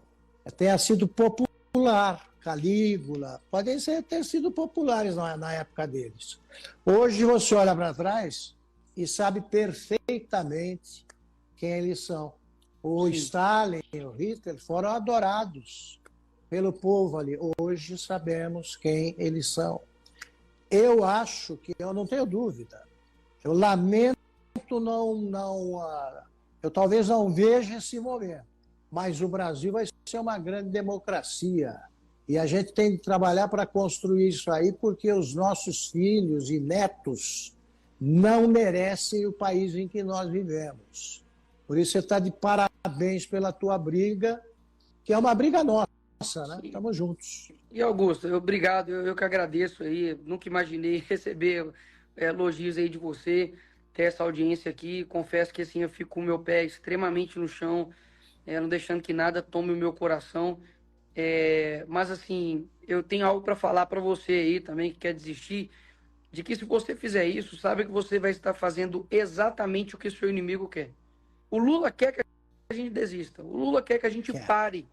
tenha sido popular, Calígula, podem ter sido populares na época deles. Hoje você olha para trás e sabe perfeitamente quem eles são. O Sim. Stalin e o Hitler foram adorados pelo povo ali. Hoje sabemos quem eles são. Eu acho que, eu não tenho dúvida, eu lamento eu talvez não veja esse momento, mas o Brasil vai ser uma grande democracia. E a gente tem que trabalhar para construir isso aí, porque os nossos filhos e netos não merecem o país em que nós vivemos. Por isso você está de parabéns pela tua briga, que é uma briga nossa, né? Estamos juntos. E Augusto, obrigado, eu que agradeço aí, nunca imaginei receber elogios aí de você, ter essa audiência aqui, confesso que assim, eu fico com o meu pé extremamente no chão, não deixando que nada tome o meu coração, mas assim, eu tenho algo para falar para você aí também, que quer desistir, de que se você fizer isso, sabe que você vai estar fazendo exatamente o que seu inimigo quer. O Lula quer que a gente desista. O Lula quer que a gente pare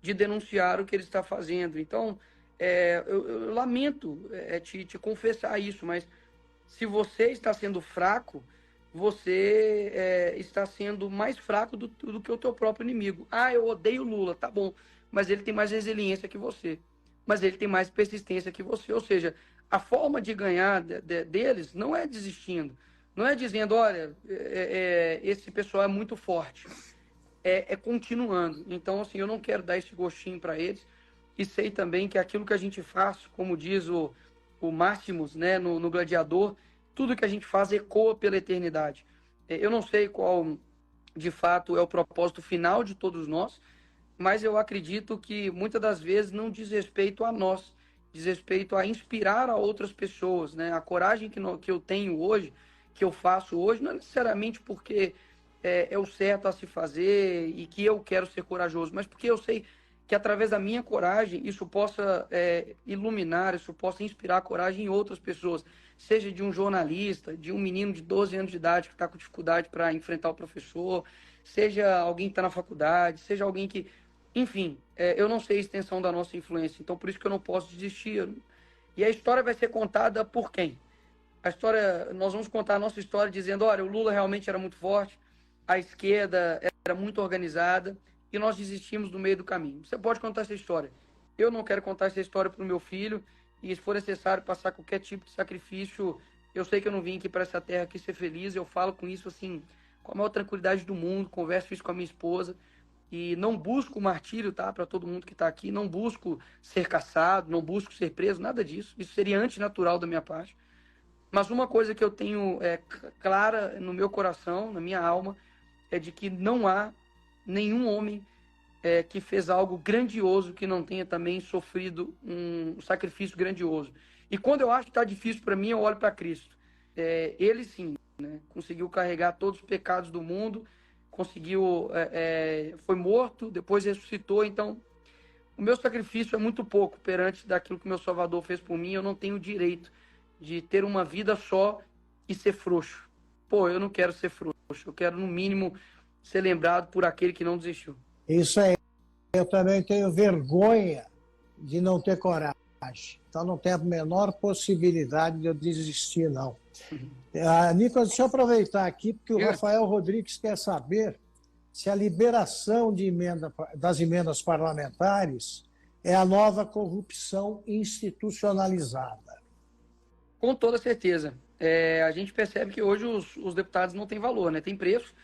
de denunciar o que ele está fazendo. Então, eu lamento te confessar isso, mas se você está sendo fraco, você está sendo mais fraco do que o teu próprio inimigo. Ah, eu odeio o Lula, tá bom, mas ele tem mais resiliência que você. Mas ele tem mais persistência que você. Ou seja, a forma de ganhar deles não é desistindo. Não é dizendo, olha, esse pessoal é muito forte. É continuando. Então, assim, eu não quero dar esse gostinho para eles. E sei também que aquilo que a gente faz, como diz o Máximos, né, no Gladiador, tudo que a gente faz ecoa pela eternidade. Eu não sei qual, de fato, é o propósito final de todos nós, mas eu acredito que muitas das vezes não diz respeito a nós, diz respeito a inspirar a outras pessoas, né? A coragem que eu tenho hoje, que eu faço hoje, não é necessariamente porque é o certo a se fazer e que eu quero ser corajoso, mas porque eu sei que através da minha coragem isso possa iluminar, isso possa inspirar coragem em outras pessoas, seja de um jornalista, de um menino de 12 anos de idade que está com dificuldade para enfrentar o professor, seja alguém que está na faculdade, seja alguém que... Enfim, eu não sei a extensão da nossa influência, então por isso que eu não posso desistir. E a história vai ser contada por quem? A história, nós vamos contar a nossa história dizendo, olha, o Lula realmente era muito forte, a esquerda era muito organizada e nós desistimos no meio do caminho. Você pode contar essa história. Eu não quero contar essa história para o meu filho e se for necessário passar qualquer tipo de sacrifício, eu sei que eu não vim aqui para essa terra aqui ser feliz, eu falo com isso assim, com a maior tranquilidade do mundo, converso isso com a minha esposa e não busco martírio, tá, para todo mundo que está aqui, não busco ser caçado, não busco ser preso, nada disso. Isso seria antinatural da minha parte. Mas uma coisa que eu tenho clara no meu coração, na minha alma, é de que não há nenhum homem que fez algo grandioso que não tenha também sofrido um sacrifício grandioso. E quando eu acho que está difícil para mim, eu olho para Cristo. Ele sim, né, conseguiu carregar todos os pecados do mundo, conseguiu, foi morto, depois ressuscitou. Então, o meu sacrifício é muito pouco perante daquilo que meu Salvador fez por mim. Eu não tenho direito de ter uma vida só e ser frouxo. Pô, eu não quero ser frouxo. Eu quero, no mínimo, ser lembrado por aquele que não desistiu. Isso aí. Eu também tenho vergonha de não ter coragem. Então não tem a menor possibilidade de eu desistir, não. Nicolas, deixa eu aproveitar aqui, porque o Rafael Rodrigues quer saber se a liberação de das emendas parlamentares é a nova corrupção institucionalizada. Com toda certeza. A gente percebe que hoje os deputados não têm valor, né? Tem preço,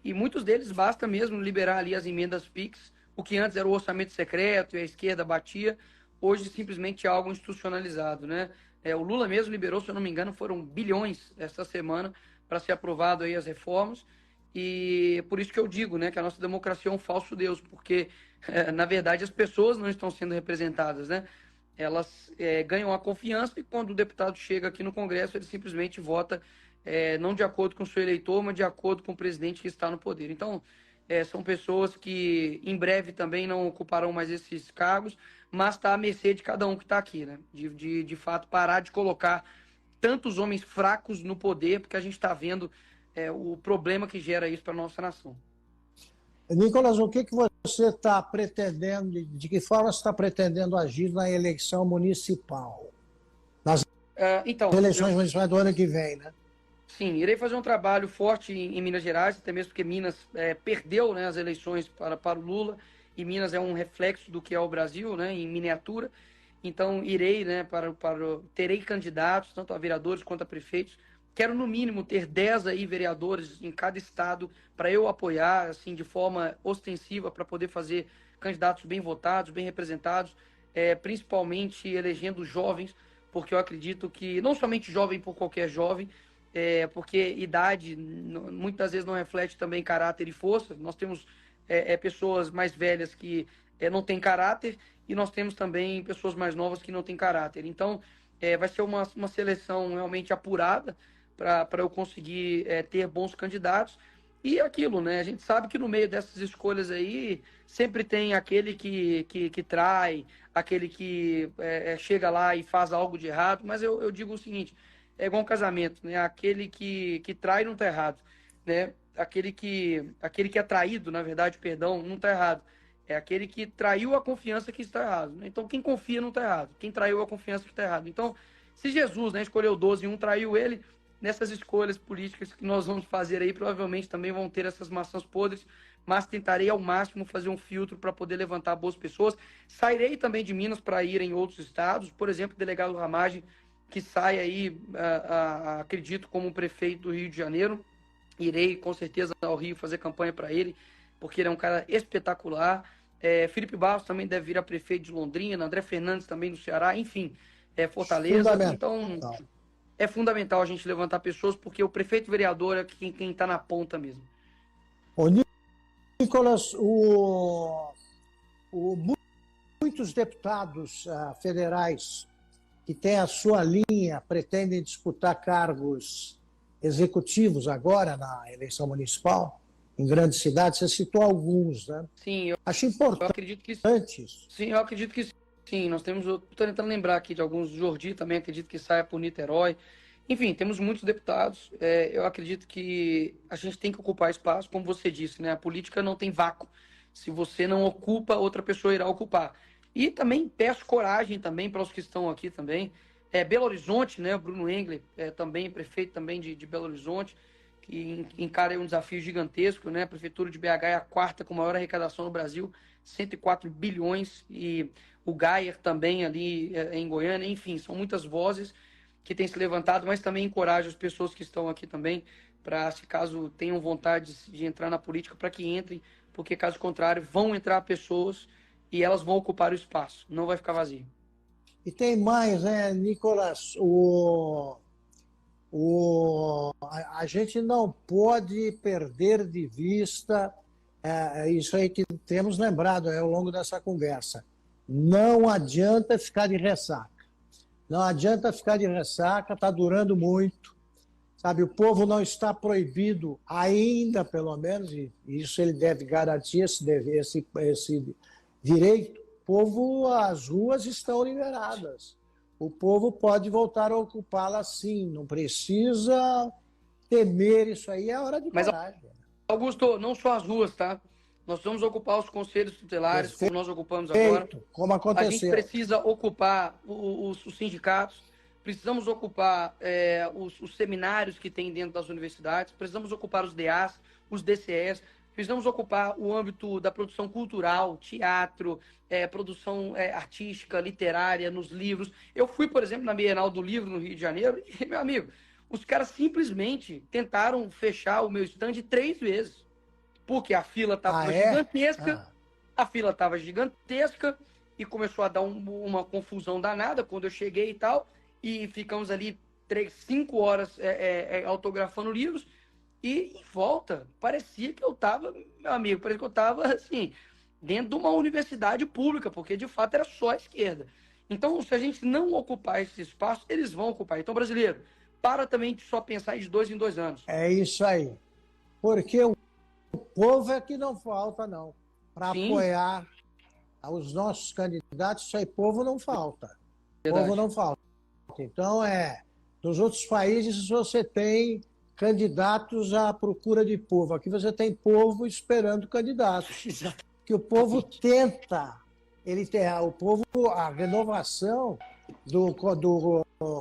e muitos deles basta mesmo liberar ali as emendas PIX, o que antes era o orçamento secreto e a esquerda batia, hoje simplesmente é algo institucionalizado, né? O Lula mesmo liberou, se eu não me engano, foram bilhões essa semana para ser aprovado aí as reformas, e por isso que eu digo, né, que a nossa democracia é um falso Deus, porque, na verdade, as pessoas não estão sendo representadas, né? Elas ganham a confiança e quando o deputado chega aqui no Congresso, ele simplesmente vota não de acordo com o seu eleitor, mas de acordo com o presidente que está no poder. Então, são pessoas que em breve também não ocuparão mais esses cargos, mas está à mercê de cada um que está aqui, né? De fato, parar de colocar tantos homens fracos no poder, porque a gente está vendo o problema que gera isso para a nossa nação. Nicolas, o que você está pretendendo, de que forma você está pretendendo agir na eleição municipal? Nas eleições municipais do ano que vem, né? Sim, irei fazer um trabalho forte em Minas Gerais, até mesmo porque Minas perdeu, né, as eleições para o Lula, e Minas é um reflexo do que é o Brasil, né, em miniatura. Então, irei, né, terei candidatos, tanto a vereadores quanto a prefeitos. Quero, no mínimo, ter 10 aí vereadores em cada estado para eu apoiar, assim, de forma ostensiva, para poder fazer candidatos bem votados, bem representados, principalmente elegendo jovens, porque eu acredito que, não somente jovem por qualquer jovem, porque idade muitas vezes não reflete também caráter e força. Nós temos pessoas mais velhas que não têm caráter e nós temos também pessoas mais novas que não têm caráter. Então, vai ser uma seleção realmente apurada para eu conseguir ter bons candidatos. E aquilo, né? A gente sabe que no meio dessas escolhas aí sempre tem aquele que trai, aquele que chega lá e faz algo de errado, mas eu digo o seguinte: é igual um casamento, né? Aquele que trai não está errado, né? Aquele que é traído, na verdade, perdão, não está errado. É aquele que traiu a confiança que está errado, né? Então, quem confia não está errado. Quem traiu a confiança está errado. Então, se Jesus, né, escolheu 12 e um traiu ele, nessas escolhas políticas que nós vamos fazer aí, provavelmente também vão ter essas maçãs podres, mas tentarei ao máximo fazer um filtro para poder levantar boas pessoas. Sairei também de Minas para ir em outros estados, por exemplo, o delegado Ramagem, que sai aí, acredito, como prefeito do Rio de Janeiro. Irei, com certeza, ao Rio fazer campanha para ele, porque ele é um cara espetacular. Felipe Barros também deve vir a prefeito de Londrina, André Fernandes também do Ceará, enfim, Fortaleza. Então, é fundamental a gente levantar pessoas, porque o prefeito vereador é quem está na ponta mesmo. Ô, Nicolas, muitos deputados federais que têm a sua linha, pretendem disputar cargos executivos agora na eleição municipal, em grandes cidades. Você citou alguns, né? Sim, eu Acho importante acredito que isso. sim, eu acredito que sim. Nós temos, eu estou tentando lembrar aqui de alguns, Jordi também acredito que saia por Niterói. Enfim, temos muitos deputados. Eu acredito que a gente tem que ocupar espaço, como você disse, né? A política não tem vácuo. Se você não ocupa, outra pessoa irá ocupar. E também peço coragem também para os que estão aqui também. Belo Horizonte, né? O Bruno Engler, também prefeito também de Belo Horizonte, que encara um desafio gigantesco, né? A prefeitura de BH é a quarta com maior arrecadação no Brasil, 104 bilhões, e o Gayer também ali em Goiânia. Enfim, são muitas vozes que têm se levantado, mas também encorajo as pessoas que estão aqui também para, se caso tenham vontade de entrar na política, para que entrem, porque caso contrário vão entrar pessoas e elas vão ocupar o espaço, não vai ficar vazio. E tem mais, né, Nicolas? A gente não pode perder de vista isso aí que temos lembrado ao longo dessa conversa. Não adianta ficar de ressaca. Não adianta ficar de ressaca, está durando muito. Sabe, o povo não está proibido ainda, pelo menos, e isso ele deve garantir, esse direito. O povo, as ruas estão liberadas. O povo pode voltar a ocupá-las sim, não precisa temer isso aí, é hora de Mas, coragem. Augusto, não só as ruas, tá? Nós vamos ocupar os conselhos tutelares, como nós ocupamos agora. Como A gente aconteceu. precisa ocupar os sindicatos, precisamos ocupar os seminários que tem dentro das universidades, precisamos ocupar os DAs, os DCEs, precisamos ocupar o âmbito da produção cultural, teatro, produção artística, literária, nos livros. Eu fui, por exemplo, na Bienal do Livro, no Rio de Janeiro, e, meu amigo, os caras simplesmente tentaram fechar o meu stand 3 vezes, porque a fila estava gigantesca, a fila estava gigantesca, e começou a dar uma confusão danada quando eu cheguei e tal, e ficamos ali 5 horas autografando livros, e em volta, parecia que eu estava, meu amigo, parecia que eu estava, assim, dentro de uma universidade pública, porque de fato era só a esquerda. Então, se a gente não ocupar esse espaço, eles vão ocupar. Então, brasileiro, para também de só pensar de 2 em 2 anos. É isso aí. Porque o povo é que não falta, não. Para apoiar os nossos candidatos, isso aí, povo não falta. Verdade. Povo não falta. Então, nos outros países você tem candidatos à procura de povo. Aqui você tem povo esperando candidatos. Que o povo tenta, a renovação do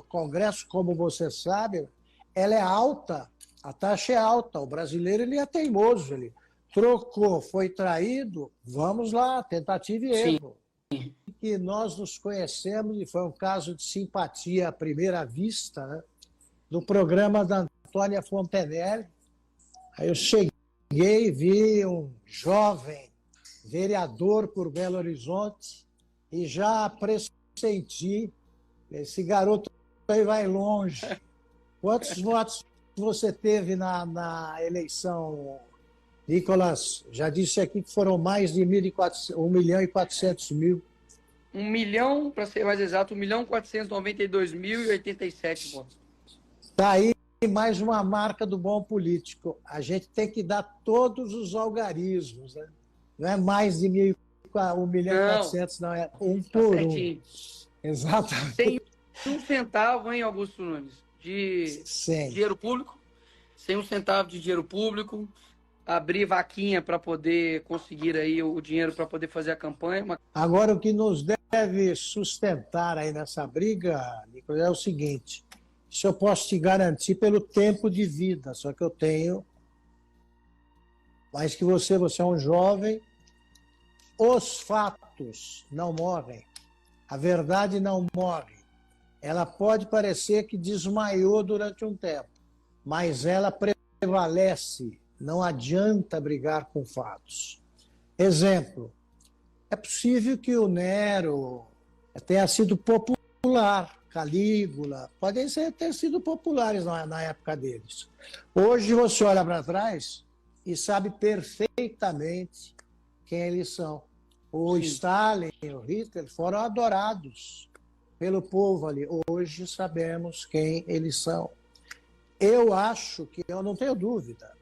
Congresso, como você sabe, ela é alta, a taxa é alta. O brasileiro ele é teimoso, ele trocou, foi traído, vamos lá, tentativa e erro. Sim. Que nós nos conhecemos, e foi um caso de simpatia à primeira vista, né? No programa da Antônia Fontenelle. Aí eu cheguei e vi um jovem vereador por Belo Horizonte e já pressenti, esse garoto aí vai longe. Quantos votos você teve na eleição, Nicolas? Já disse aqui que foram mais de 1.400.000. 1 milhão, para ser mais exato, 1.492.087 votos. Está aí mais uma marca do bom político. A gente tem que dar todos os algarismos, né? Não é mais de 1.400.000, não, é um por um. Exatamente. Sem um centavo, hein, Augusto Nunes, de dinheiro público, sem um centavo de dinheiro público, abrir vaquinha para poder conseguir aí o dinheiro para poder fazer a campanha. Agora, o que nos deve sustentar aí nessa briga, Nicolas, é o seguinte: isso eu posso te garantir pelo tempo de vida, só que eu tenho mais que você é um jovem. Os fatos não morrem, a verdade não morre. Ela pode parecer que desmaiou durante um tempo, mas ela prevalece. Não adianta brigar com fatos. Exemplo, é possível que o Nero tenha sido popular, Calígula, podem ter sido populares na época deles. Hoje você olha para trás e sabe perfeitamente quem eles são. O Sim. Stalin e o Hitler foram adorados pelo povo ali. Hoje sabemos quem eles são. Eu acho que, eu não tenho dúvida,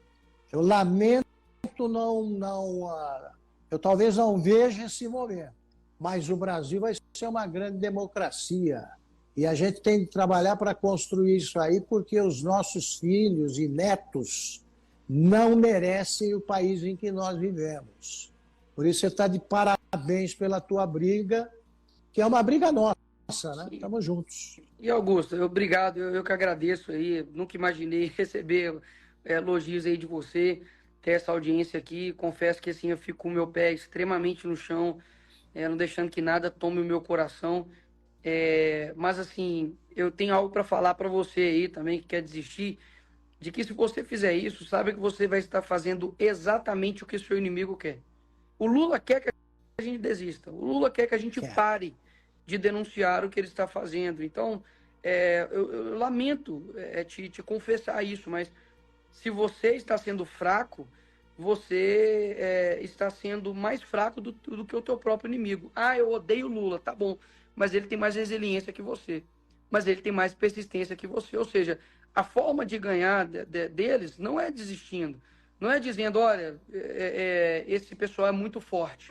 eu lamento momento eu talvez não veja esse momento, mas o Brasil vai ser uma grande democracia. E a gente tem que trabalhar para construir isso aí, porque os nossos filhos e netos não merecem o país em que nós vivemos. Por isso você está de parabéns pela tua briga, que é uma briga nossa, né? Estamos juntos. E Augusto, obrigado, eu que agradeço aí, nunca imaginei receber elogios aí de você, ter essa audiência aqui, confesso que assim, eu fico com o meu pé extremamente no chão, não deixando que nada tome o meu coração, mas assim, eu tenho algo para falar para você aí também, que quer desistir, de que se você fizer isso, sabe que você vai estar fazendo exatamente o que seu inimigo quer. O Lula quer que a gente desista, o Lula quer que a gente pare de denunciar o que ele está fazendo. Então, eu lamento te confessar isso, mas se você está sendo fraco, você está sendo mais fraco do que o teu próprio inimigo. Ah, eu odeio o Lula, tá bom, mas ele tem mais resiliência que você, mas ele tem mais persistência que você. Ou seja, a forma de ganhar deles não é desistindo, não é dizendo, olha, esse pessoal é muito forte.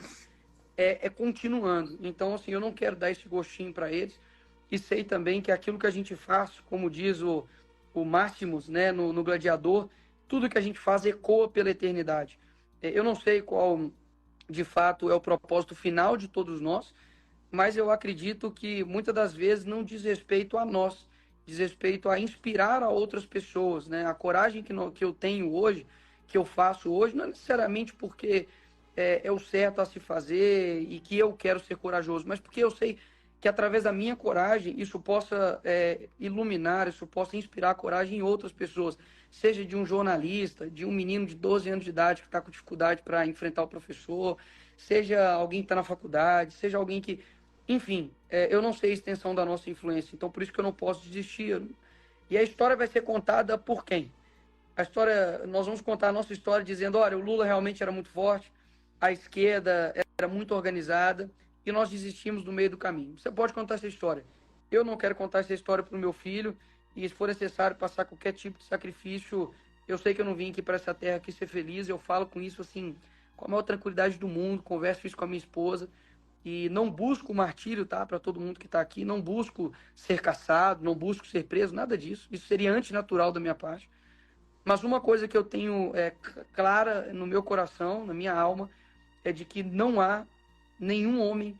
Continuando. Então, assim, eu não quero dar esse gostinho para eles e sei também que aquilo que a gente faz, como diz o Máximos, né, no Gladiador, tudo que a gente faz ecoa pela eternidade. Eu não sei qual, de fato, é o propósito final de todos nós, mas eu acredito que muitas das vezes não diz respeito a nós, diz respeito a inspirar a outras pessoas, né? A coragem que eu tenho hoje, que eu faço hoje, não é necessariamente porque é o certo a se fazer e que eu quero ser corajoso, mas porque eu sei que através da minha coragem isso possa iluminar, isso possa inspirar a coragem em outras pessoas, seja de um jornalista, de um menino de 12 anos de idade que está com dificuldade para enfrentar o professor, seja alguém que está na faculdade, seja alguém que... Enfim, eu não sei a extensão da nossa influência, então por isso que eu não posso desistir. E a história vai ser contada por quem? Nós vamos contar a nossa história dizendo, olha, o Lula realmente era muito forte, a esquerda era muito organizada e nós desistimos no meio do caminho. Você pode contar essa história. Eu não quero contar essa história para o meu filho e se for necessário passar qualquer tipo de sacrifício, eu sei que eu não vim aqui para essa terra aqui ser feliz, eu falo com isso assim, com a maior tranquilidade do mundo, converso isso com a minha esposa e não busco martírio, tá, para todo mundo que está aqui, não busco ser caçado, não busco ser preso, nada disso. Isso seria antinatural da minha parte. Mas uma coisa que eu tenho clara no meu coração, na minha alma, é de que não há nenhum homem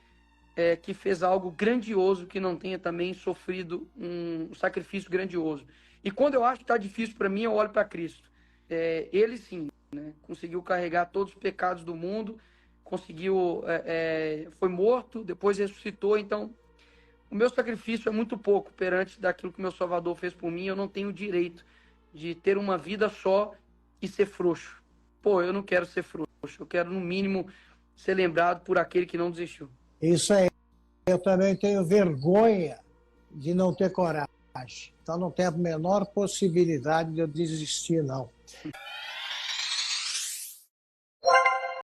que fez algo grandioso que não tenha também sofrido um sacrifício grandioso. E quando eu acho que está difícil para mim, eu olho para Cristo. Ele sim, né, conseguiu carregar todos os pecados do mundo, foi morto, depois ressuscitou. Então, o meu sacrifício é muito pouco perante daquilo que meu Salvador fez por mim. Eu não tenho direito de ter uma vida só e ser frouxo. Pô, eu não quero ser frouxo. Eu quero, no mínimo, ser lembrado por aquele que não desistiu. Isso aí. Eu também tenho vergonha de não ter coragem. Então não tem a menor possibilidade de eu desistir, não.